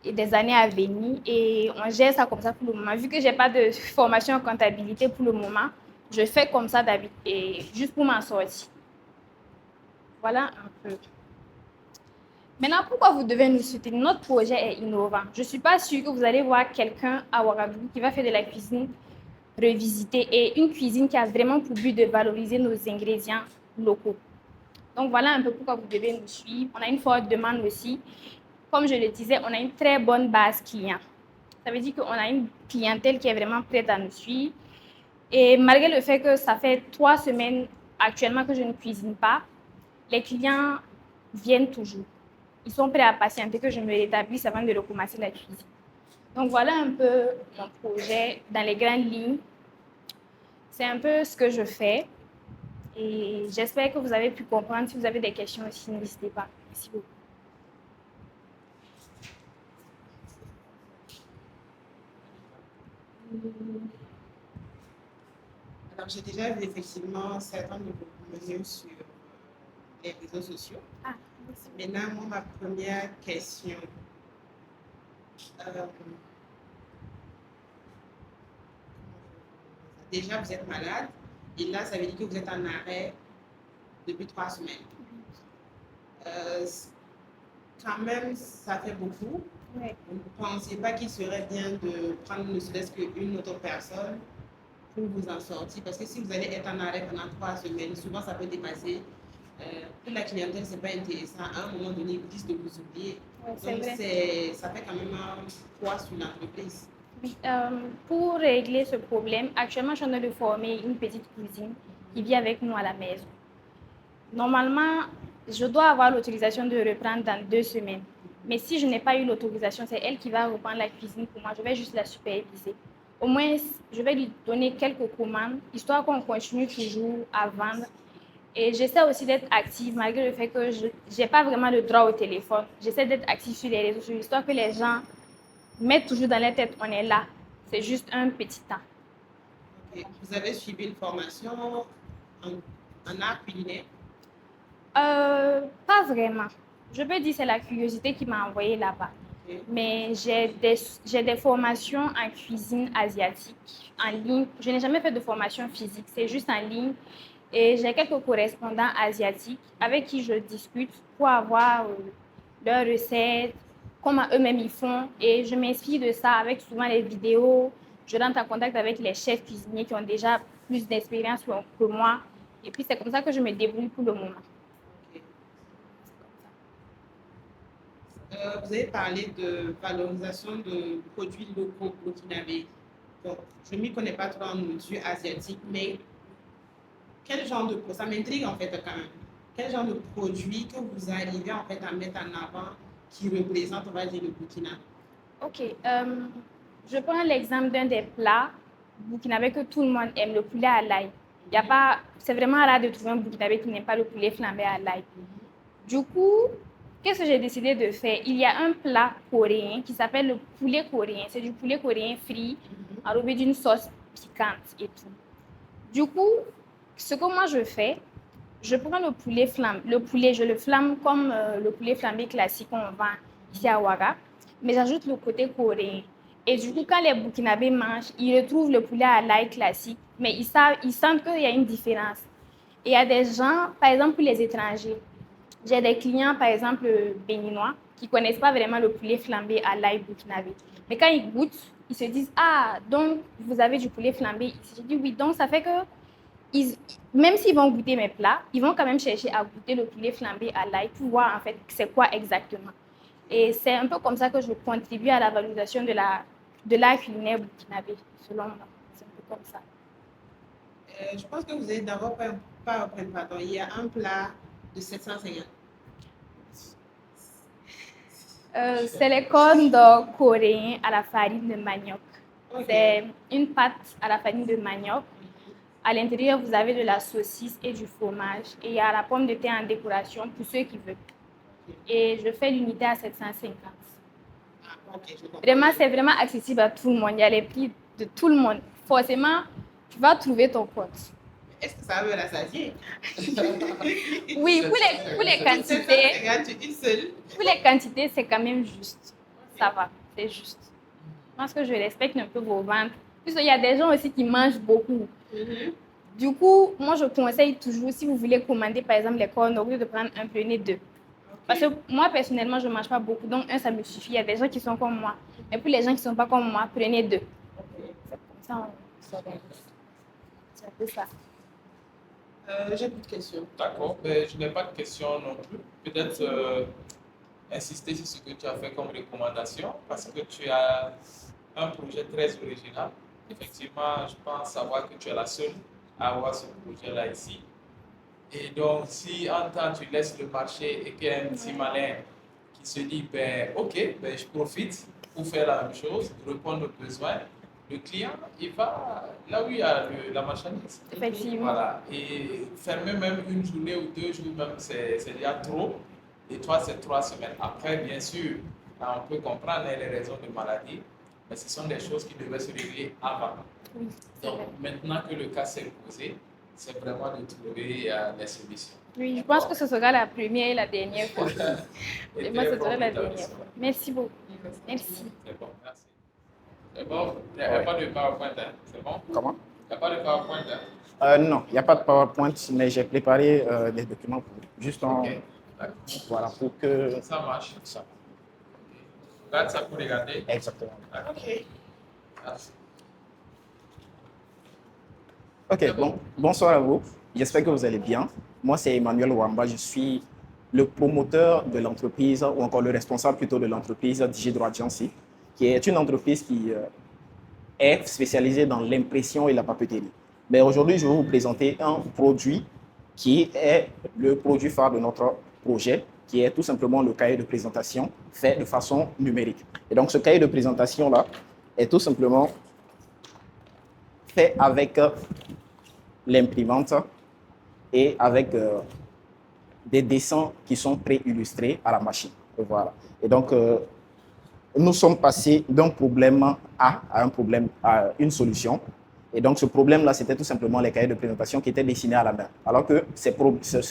et des années à venir et on gère ça comme ça pour le moment. Vu que je n'ai pas de formation en comptabilité pour le moment, je fais comme ça d'habitude et juste pour m'en sortir. Voilà un peu. Maintenant, pourquoi vous devez nous soutenir? Notre projet est innovant. Je ne suis pas sûre que vous allez voir quelqu'un à Ouagadougou qui va faire de la cuisine revisitée et une cuisine qui a vraiment pour but de valoriser nos ingrédients locaux. Donc, voilà un peu pourquoi vous devez nous suivre. On a une forte demande aussi. Comme je le disais, on a une très bonne base client. Ça veut dire qu'on a une clientèle qui est vraiment prête à nous suivre. Et malgré le fait que ça fait 3 semaines actuellement que je ne cuisine pas, les clients viennent toujours. Ils sont prêts à patienter que je me rétablisse avant de recommencer la cuisine. Donc, voilà un peu mon projet dans les grandes lignes. C'est un peu ce que je fais. Et j'espère que vous avez pu comprendre. Si vous avez des questions aussi, n'hésitez pas. Merci beaucoup. Alors, j'ai déjà vu effectivement certains de vos menus sur les réseaux sociaux. Ah, merci. Maintenant, moi, ma première question. Déjà, vous êtes malade et là, ça veut dire que vous êtes en arrêt depuis 3 semaines. Quand même, ça fait beaucoup. Oui. Vous ne pensez pas qu'il serait bien de prendre ne serait-ce qu'une autre personne pour vous en sortir? Parce que si vous allez être en arrêt pendant 3 semaines, souvent ça peut dépasser. Pour la clientèle, ce n'est pas intéressant. À un moment donné, ils disent de vous oublier. Oui, donc, ça fait quand même un poids sur l'entreprise. Oui, pour régler ce problème, actuellement, je suis en train de former une petite cousine qui vit avec nous à la maison. Normalement, je dois avoir l'autorisation de reprendre dans 2 semaines. Mais si je n'ai pas eu l'autorisation, c'est elle qui va reprendre la cuisine pour moi. Je vais juste la superviser. Au moins, je vais lui donner quelques commandes, histoire qu'on continue toujours à vendre. Et j'essaie aussi d'être active, malgré le fait que je n'ai pas vraiment le droit au téléphone. J'essaie d'être active sur les réseaux sociaux, histoire que les gens mettent toujours dans leur tête, on est là. C'est juste un petit temps. Okay. Vous avez suivi une formation en art culinaire? Pas vraiment. Je peux dire que c'est la curiosité qui m'a envoyée là-bas. Okay. Mais j'ai des formations en cuisine asiatique en ligne. Je n'ai jamais fait de formation physique, c'est juste en ligne. Et j'ai quelques correspondants asiatiques avec qui je discute pour avoir leurs recettes, comment eux-mêmes ils font. Et je m'inspire de ça avec souvent les vidéos. Je rentre en contact avec les chefs cuisiniers qui ont déjà plus d'expérience que moi. Et puis c'est comme ça que je me débrouille pour le moment. Okay. Vous avez parlé de valorisation de produits locaux burkinabés. Bon, je ne m'y connais pas trop en nourriture asiatique, mais quel genre de... Ça m'intrigue en fait quand même. Quel genre de produit que vous arrivez en fait à mettre en avant qui représente, on va dire, le Burkina? Ok. Je prends l'exemple d'un des plats burkinabés que tout le monde aime, le poulet à l'ail. C'est vraiment rare de trouver un burkinabé qui n'aime pas le poulet flambé à l'ail. Du coup, qu'est-ce que j'ai décidé de faire? Il y a un plat coréen qui s'appelle le poulet coréen. C'est du poulet coréen frit, enrobé d'une sauce piquante et tout. Du coup, ce que moi je fais, je prends le poulet flambe. Le poulet, je le flamme comme le poulet flambé classique qu'on vend ici à Ouaga, mais j'ajoute le côté coréen. Et du coup, quand les Burkinabés mangent, ils retrouvent le poulet à l'ail classique, mais ils sentent qu'il y a une différence. Et il y a des gens, par exemple, pour les étrangers, j'ai des clients, par exemple, béninois, qui ne connaissent pas vraiment le poulet flambé à l'ail burkinabé. Mais quand ils goûtent, ils se disent « Ah, donc vous avez du poulet flambé ici ?» Je dis « Oui, donc ça fait que même s'ils vont goûter mes plats, ils vont quand même chercher à goûter le poulet flambé à l'ail pour voir en fait c'est quoi exactement. » Et c'est un peu comme ça que je contribue à la valorisation de l'art culinaire burkinabé, selon moi. C'est un peu comme ça. Je pense que vous êtes d'abord pas pardon. Il y a un plat de 750. C'est les cornes d'or coréens à la farine de manioc. Okay. C'est une pâte à la farine de manioc. À l'intérieur, vous avez de la saucisse et du fromage. Et il y a la pomme de terre en décoration pour ceux qui veulent. Et je fais l'unité à 750. Vraiment, c'est vraiment accessible à tout le monde. Il y a les prix de tout le monde. Forcément, tu vas trouver ton compte. Est-ce que ça veut la satier? Oui, pour les quantités. Une seule. Pour les quantités, c'est quand même juste. Ça va, c'est juste. Parce que je respecte un peu vos ventes. Puisqu'il y a des gens aussi qui mangent beaucoup. Du coup, moi, je conseille toujours, si vous voulez commander, par exemple, les cornes, au lieu de prendre un, prenez deux. Parce que moi, personnellement, je ne mange pas beaucoup. Donc, un, ça me suffit. Il y a des gens qui sont comme moi. Mais pour les gens qui ne sont pas comme moi, prenez deux. C'est comme ça, c'est un peu ça. J'ai plus de questions. D'accord, mais je n'ai pas de questions non plus. Peut-être insister sur ce que tu as fait comme recommandation, parce que tu as un projet très original. Effectivement, je pense savoir que tu es la seule à avoir ce projet-là ici. Et donc, si en temps tu laisses le marché et qu'il y a un petit malin qui se dit, ben, ok, ben, je profite pour faire la même chose, répondre aux besoins, le client, il va là où il y a la marchandise. Effectivement. Voilà. Et fermer même une journée ou 2 jours, même, c'est déjà trop. Et toi, c'est 3 semaines. Après, bien sûr, on peut comprendre les raisons de maladie, mais ce sont des choses qui devaient se régler avant. Oui, donc, maintenant que le cas s'est posé, c'est vraiment de trouver des solutions. Oui, je pense que ce sera la première et la dernière fois. Et moi, ce sera la dernière fois. Merci beaucoup. Merci. C'est bon, merci. C'est bon, il n'y a pas de PowerPoint, hein? C'est bon? Comment? Il n'y a pas de PowerPoint, hein? Non, il n'y a pas de PowerPoint, mais j'ai préparé des documents pour juste en... Ok, d'accord. Voilà, pour que... Ça marche. Ça. Regarde ça pour regarder. Exactement. Ok. Merci. Ok, bon, bonsoir à vous. J'espère que vous allez bien. Moi, c'est Emmanuel Wamba. Je suis le promoteur de l'entreprise, ou encore le responsable plutôt de l'entreprise Digidro Agency, qui est une entreprise qui est spécialisée dans l'impression et la papeterie. Mais aujourd'hui, je vais vous présenter un produit qui est le produit phare de notre projet, qui est tout simplement le cahier de présentation fait de façon numérique. Et donc, ce cahier de présentation-là est tout simplement fait avec l'imprimante et avec des dessins qui sont pré-illustrés à la machine. Voilà. Et donc, nous sommes passés d'un problème A à un problème, à une solution. Et donc, ce problème-là, c'était tout simplement les cahiers de présentation qui étaient dessinés à la main. Alors que c'est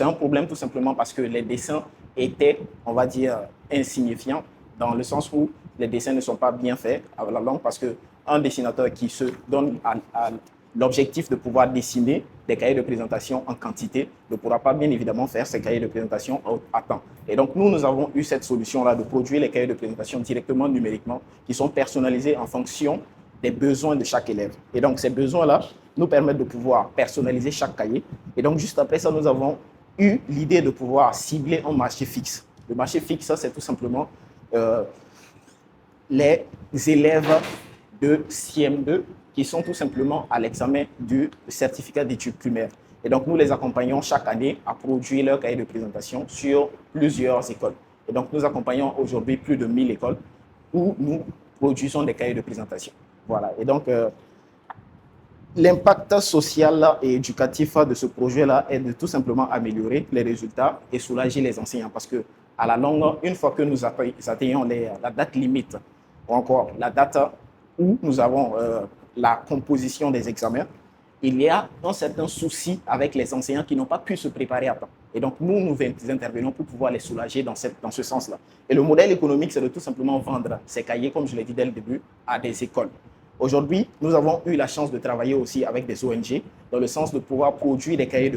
un problème tout simplement parce que les dessins étaient, on va dire, insignifiants, dans le sens où les dessins ne sont pas bien faits à la langue, parce qu'un dessinateur qui se donne à l'objectif de pouvoir dessiner des cahiers de présentation en quantité ne pourra pas bien évidemment faire ces cahiers de présentation à temps. Et donc, nous avons eu cette solution-là de produire les cahiers de présentation directement numériquement qui sont personnalisés en fonction des besoins de chaque élève. Et donc, ces besoins-là nous permettent de pouvoir personnaliser chaque cahier. Et donc, juste après ça, nous avons eu l'idée de pouvoir cibler un marché fixe. Le marché fixe, c'est tout simplement les élèves de CM2 qui sont tout simplement à l'examen du certificat d'études primaires. Et donc, nous les accompagnons chaque année à produire leur cahier de présentation sur plusieurs écoles. Et donc, nous accompagnons aujourd'hui plus de 1000 écoles où nous produisons des cahiers de présentation. Voilà. Et donc, l'impact social et éducatif de ce projet-là est de tout simplement améliorer les résultats et soulager les enseignants. Parce que, à la longue, une fois que nous atteignons la date limite, ou encore la date où nous avons la composition des examens, il y a un certain souci avec les enseignants qui n'ont pas pu se préparer à temps. Et donc, nous intervenons pour pouvoir les soulager dans ce sens-là. Et le modèle économique, c'est de tout simplement vendre ces cahiers, comme je l'ai dit dès le début, à des écoles. Aujourd'hui, nous avons eu la chance de travailler aussi avec des ONG, dans le sens de pouvoir produire des cahiers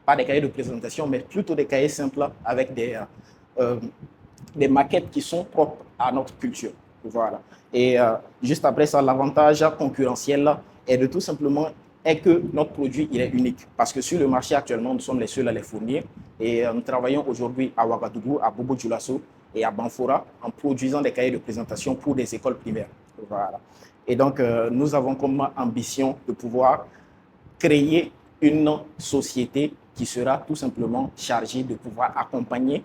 pas des cahiers de présentation, mais plutôt des cahiers simples avec des maquettes qui sont propres à notre culture. Voilà. Et juste après ça, l'avantage concurrentiel est de tout simplement que notre produit il est unique. Parce que sur le marché actuellement, nous sommes les seuls à les fournir. Et nous travaillons aujourd'hui à Ouagadougou, à Bobo Dioulasso et à Banfora en produisant des cahiers de présentation pour des écoles primaires. Voilà. Et donc, nous avons comme ambition de pouvoir créer une société qui sera tout simplement chargée de pouvoir accompagner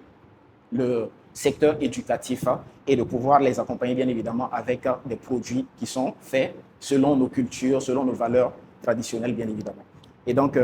le secteur éducatif et de pouvoir les accompagner bien évidemment avec des produits qui sont faits selon nos cultures, selon nos valeurs traditionnelles bien évidemment. Et donc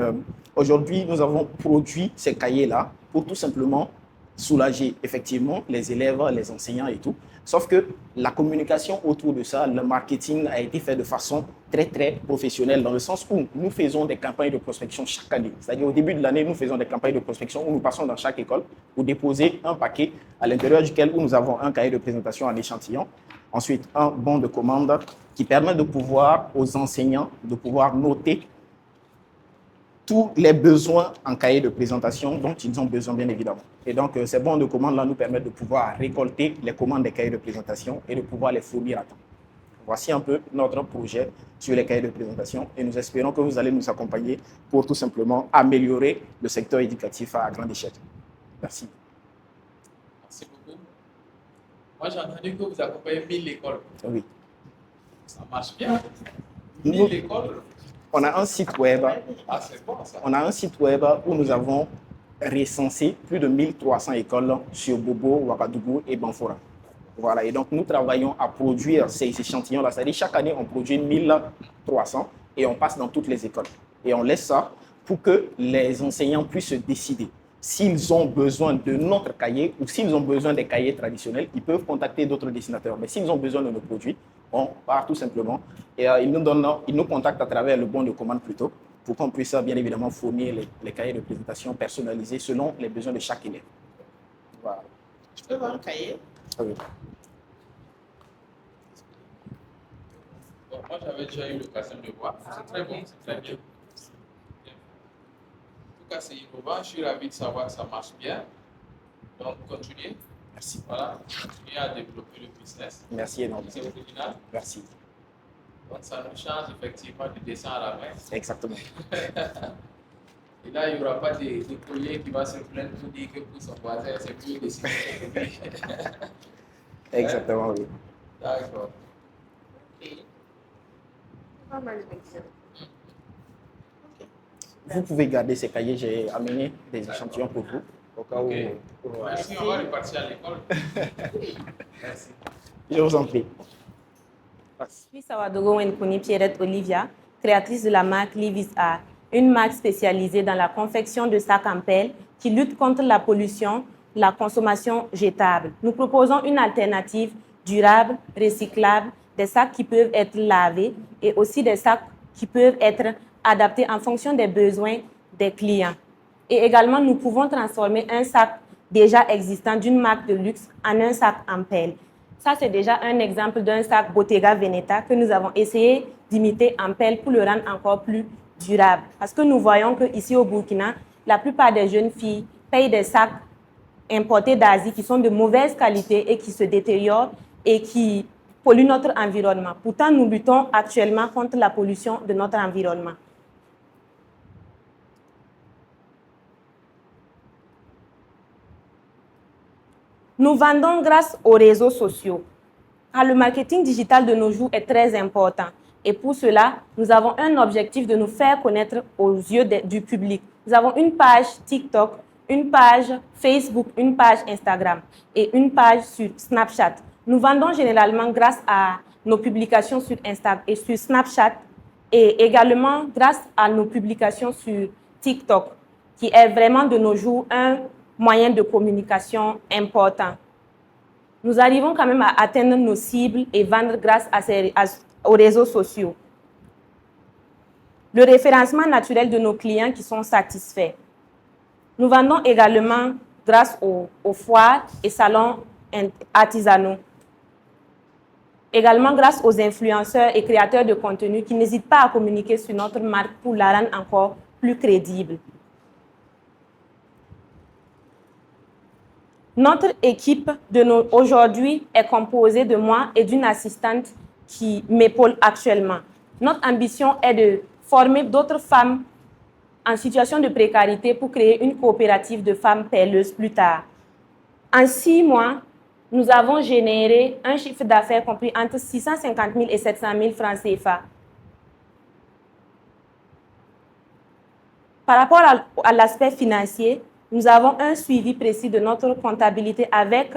aujourd'hui nous avons produit ces cahiers-là pour tout simplement soulager effectivement les élèves, les enseignants et tout. Sauf que la communication autour de ça, le marketing a été fait de façon très, très professionnelle dans le sens où nous faisons des campagnes de prospection chaque année. C'est-à-dire au début de l'année, nous faisons des campagnes de prospection où nous passons dans chaque école pour déposer un paquet à l'intérieur duquel nous avons un cahier de présentation en échantillon. Ensuite, un bon de commande qui permet de pouvoir aux enseignants de pouvoir noter tous les besoins en cahier de présentation dont ils ont besoin, bien évidemment. Et donc, ces bons de commande-là nous permettent de pouvoir récolter les commandes des cahiers de présentation et de pouvoir les fournir à temps. Voici un peu notre projet sur les cahiers de présentation et nous espérons que vous allez nous accompagner pour tout simplement améliorer le secteur éducatif à grande échelle. Merci. Merci beaucoup. Moi, j'ai entendu que vous accompagnez 1000 écoles. Oui. Ça marche bien. 1000 écoles. On a un site web. Ah, c'est bon ça. On a un site web où nous avons recensé plus de 1300 écoles sur Bobo, Ouagadougou et Banfora. Voilà, et donc nous travaillons à produire ces échantillons-là. C'est-à-dire chaque année, on produit 1300 et on passe dans toutes les écoles. Et on laisse ça pour que les enseignants puissent se décider. S'ils ont besoin de notre cahier ou s'ils ont besoin des cahiers traditionnels, ils peuvent contacter d'autres dessinateurs. Mais s'ils ont besoin de nos produits, on part tout simplement et ils nous contactent à travers le bon de commande plutôt pour qu'on puisse bien évidemment fournir les cahiers de présentation personnalisés selon les besoins de chaque élève. Voilà. Je peux voir un cahier? Oui. Bon, moi, j'avais déjà eu l'occasion de voir. C'est très bon, c'est très bien. En tout cas, c'est innovant. Je suis ravi de savoir que ça marche bien. Donc, continuez. Merci. Voilà, continuez à développer le business. Merci énormément. C'est original. Merci. Donc, ça nous change effectivement du dessin à la main. Exactement. Et là, il n'y aura pas de collier qui va se plaindre pour dire que pour son voisin, c'est plus dessiné que lui. Exactement, oui. D'accord. Vous pouvez garder ces cahiers, j'ai amené des échantillons pour vous. Au cas où. Merci, on va repartir à l'école. Merci. Je vous en prie. Je suis Sawadogo Wenkuni Pierrette Olivia, créatrice de la marque Livis Art, une marque spécialisée dans la confection de sacs en pelle qui lutte contre la pollution, la consommation jetable. Nous proposons une alternative durable, recyclable, des sacs qui peuvent être lavés et aussi des sacs qui peuvent être adaptés en fonction des besoins des clients. Et également, nous pouvons transformer un sac déjà existant d'une marque de luxe en un sac en pelle. Ça, c'est déjà un exemple d'un sac Bottega Veneta que nous avons essayé d'imiter en pelle pour le rendre encore plus durable. Parce que nous voyons qu'ici au Burkina, la plupart des jeunes filles payent des sacs importés d'Asie qui sont de mauvaise qualité et qui se détériorent et qui polluent notre environnement. Pourtant, nous luttons actuellement contre la pollution de notre environnement. Nous vendons grâce aux réseaux sociaux. Car le marketing digital de nos jours est très important. Et pour cela, nous avons un objectif de nous faire connaître aux yeux du public. Nous avons une page TikTok, une page Facebook, une page Instagram et une page sur Snapchat. Nous vendons généralement grâce à nos publications sur Instagram et sur Snapchat et également grâce à nos publications sur TikTok, qui est vraiment de nos jours un moyen de communication important. Nous arrivons quand même à atteindre nos cibles et vendre grâce aux réseaux sociaux. le référencement naturel de nos clients qui sont satisfaits. Nous vendons également grâce aux foires et salons artisanaux. Également grâce aux influenceurs et créateurs de contenu qui n'hésitent pas à communiquer sur notre marque pour la rendre encore plus crédible. Notre équipe aujourd'hui est composée de moi et d'une assistante qui m'épaule actuellement. Notre ambition est de former d'autres femmes en situation de précarité pour créer une coopérative de femmes pailleuses plus tard. En 6 mois, nous avons généré un chiffre d'affaires compris entre 650 000 et 700 000 francs CFA. Par rapport à l'aspect financier, nous avons un suivi précis de notre comptabilité avec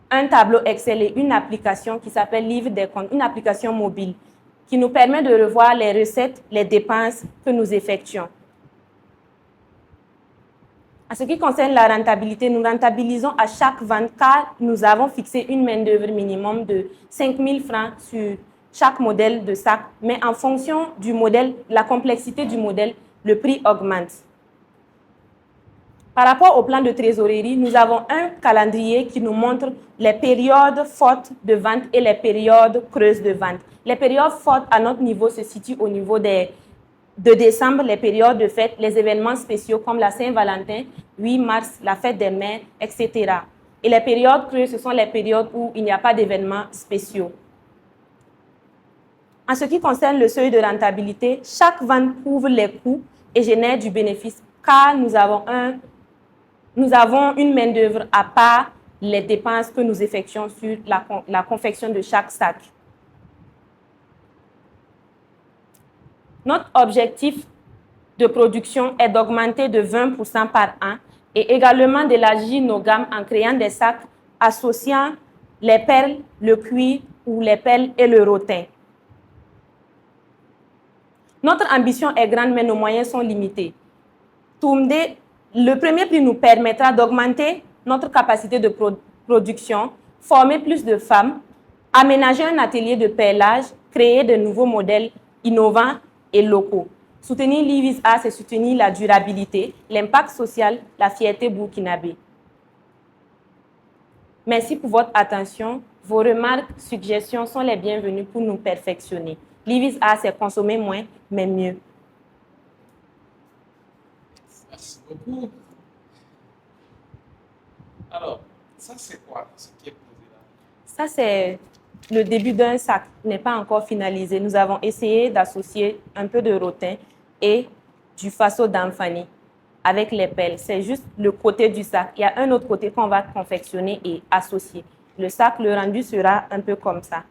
un tableau Excel et une application qui s'appelle Livre des comptes, une application mobile qui nous permet de revoir les recettes, les dépenses que nous effectuons. En ce qui concerne la rentabilité, nous rentabilisons à chaque vente car nous avons fixé une main-d'œuvre minimum de 5 000 francs sur chaque modèle de sac, mais en fonction du modèle, la complexité du modèle, le prix augmente. Par rapport au plan de trésorerie, nous avons un calendrier qui nous montre les périodes fortes de vente et les périodes creuses de vente. Les périodes fortes à notre niveau se situent au niveau de décembre, les périodes de fête, les événements spéciaux comme la Saint-Valentin, 8 mars, la fête des mères, etc. Et les périodes creuses, ce sont les périodes où il n'y a pas d'événements spéciaux. En ce qui concerne le seuil de rentabilité, chaque vente couvre les coûts et génère du bénéfice car nous avons une main-d'œuvre à part les dépenses que nous effectuons sur la confection de chaque sac. Notre objectif de production est d'augmenter de 20% par an et également d'élargir nos gammes en créant des sacs associant les perles, le cuir ou les perles et le rotin. Notre ambition est grande, mais nos moyens sont limités. Toumdé, le premier prix nous permettra d'augmenter notre capacité de production, former plus de femmes, aménager un atelier de perlage, créer de nouveaux modèles innovants et locaux. Soutenir l'IVISA, c'est soutenir la durabilité, l'impact social, la fierté burkinabé. Merci pour votre attention. Vos remarques, suggestions sont les bienvenues pour nous perfectionner. L'IVISA, c'est consommer moins, mais mieux. Merci beaucoup. Alors, ça c'est quoi ce qui est posé là? Ça c'est le début d'un sac, n'est pas encore finalisé. Nous avons essayé d'associer un peu de rotin et du faso d'amfani avec les pelles. C'est juste le côté du sac. Il y a un autre côté qu'on va confectionner et associer. Le sac, le rendu sera un peu comme ça.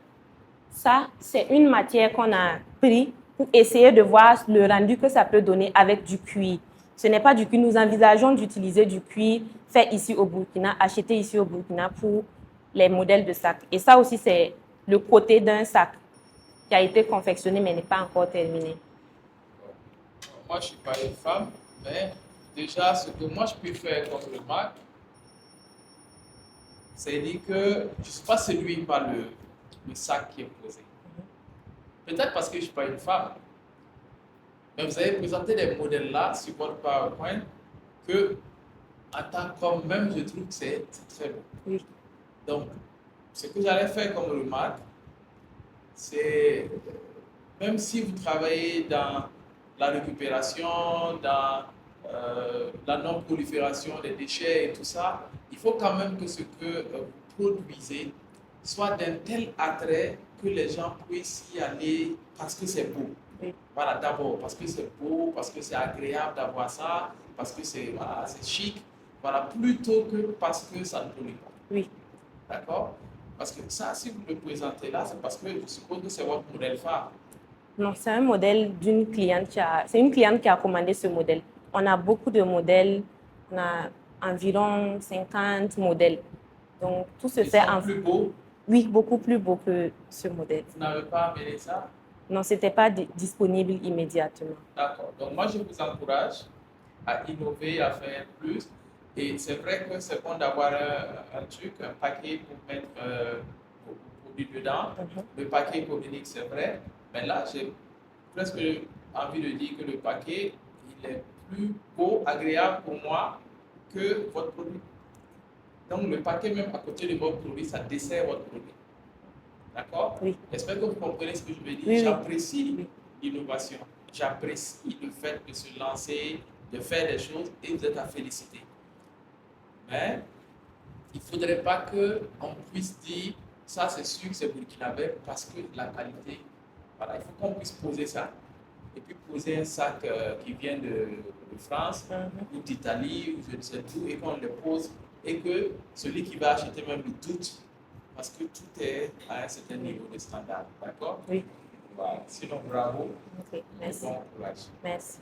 Ça, c'est une matière qu'on a pris pour essayer de voir le rendu que ça peut donner avec du cuir. Ce n'est pas du cuir. Nous envisageons d'utiliser du cuir fait ici au Burkina, acheté ici au Burkina pour les modèles de sacs. Et ça aussi, c'est le côté d'un sac qui a été confectionné mais n'est pas encore terminé. Moi, je ne suis pas une femme, mais déjà, ce que moi je peux faire comme remarque, c'est dire que je ne suis pas séduit par le sac qui est posé. Peut-être parce que je ne suis pas une femme. Mais vous avez présenté des modèles là sur votre PowerPoint que, en tant qu'homme même, je trouve que c'est très beau. Oui. Donc, ce que j'allais faire comme remarque, c'est, même si vous travaillez dans la récupération, dans la non-prolifération des déchets et tout ça, il faut quand même que ce que vous produisez soit d'un tel attrait que les gens puissent y aller parce que c'est beau. Oui. Voilà, d'abord, parce que c'est beau, parce que c'est agréable d'avoir ça, parce que c'est voilà, chic, voilà, plutôt que parce que ça ne pollue pas. Oui. D'accord? Parce que ça, si vous le présentez là, c'est parce que je suppose que c'est votre modèle phare. Non, c'est un modèle d'une cliente c'est une cliente qui a commandé ce modèle. On a beaucoup de modèles, on a environ 50 modèles. Donc, tout se fait en... plus beau? Oui, beaucoup plus beau que ce modèle. Vous n'avez pas amené ça? Non, ce n'était pas disponible immédiatement. D'accord. Donc, moi, je vous encourage à innover, à faire plus. Et c'est vrai que c'est bon d'avoir un truc, un paquet pour mettre vos produits dedans. Le paquet communique, c'est vrai. Mais là, j'ai presque envie de dire que le paquet, il est plus beau, agréable pour moi que votre produit. Donc, le paquet, même à côté de votre produit, ça dessert votre produit. D'accord? Oui. J'espère que vous comprenez ce que je veux dire. Oui, oui. J'apprécie l'innovation. J'apprécie le fait de se lancer, de faire des choses et vous êtes à féliciter. Mais il ne faudrait pas qu'on puisse dire ça, c'est sûr que c'est burkinabé parce que la qualité. Voilà, il faut qu'on puisse poser ça. Et puis poser un sac qui vient de France ou d'Italie ou je ne sais où et qu'on le pose et que celui qui va acheter même le doute parce que tout est à un certain niveau de standard. D'accord? Oui. Voilà. Sinon, bravo. Ok, merci. Bon courage. Merci.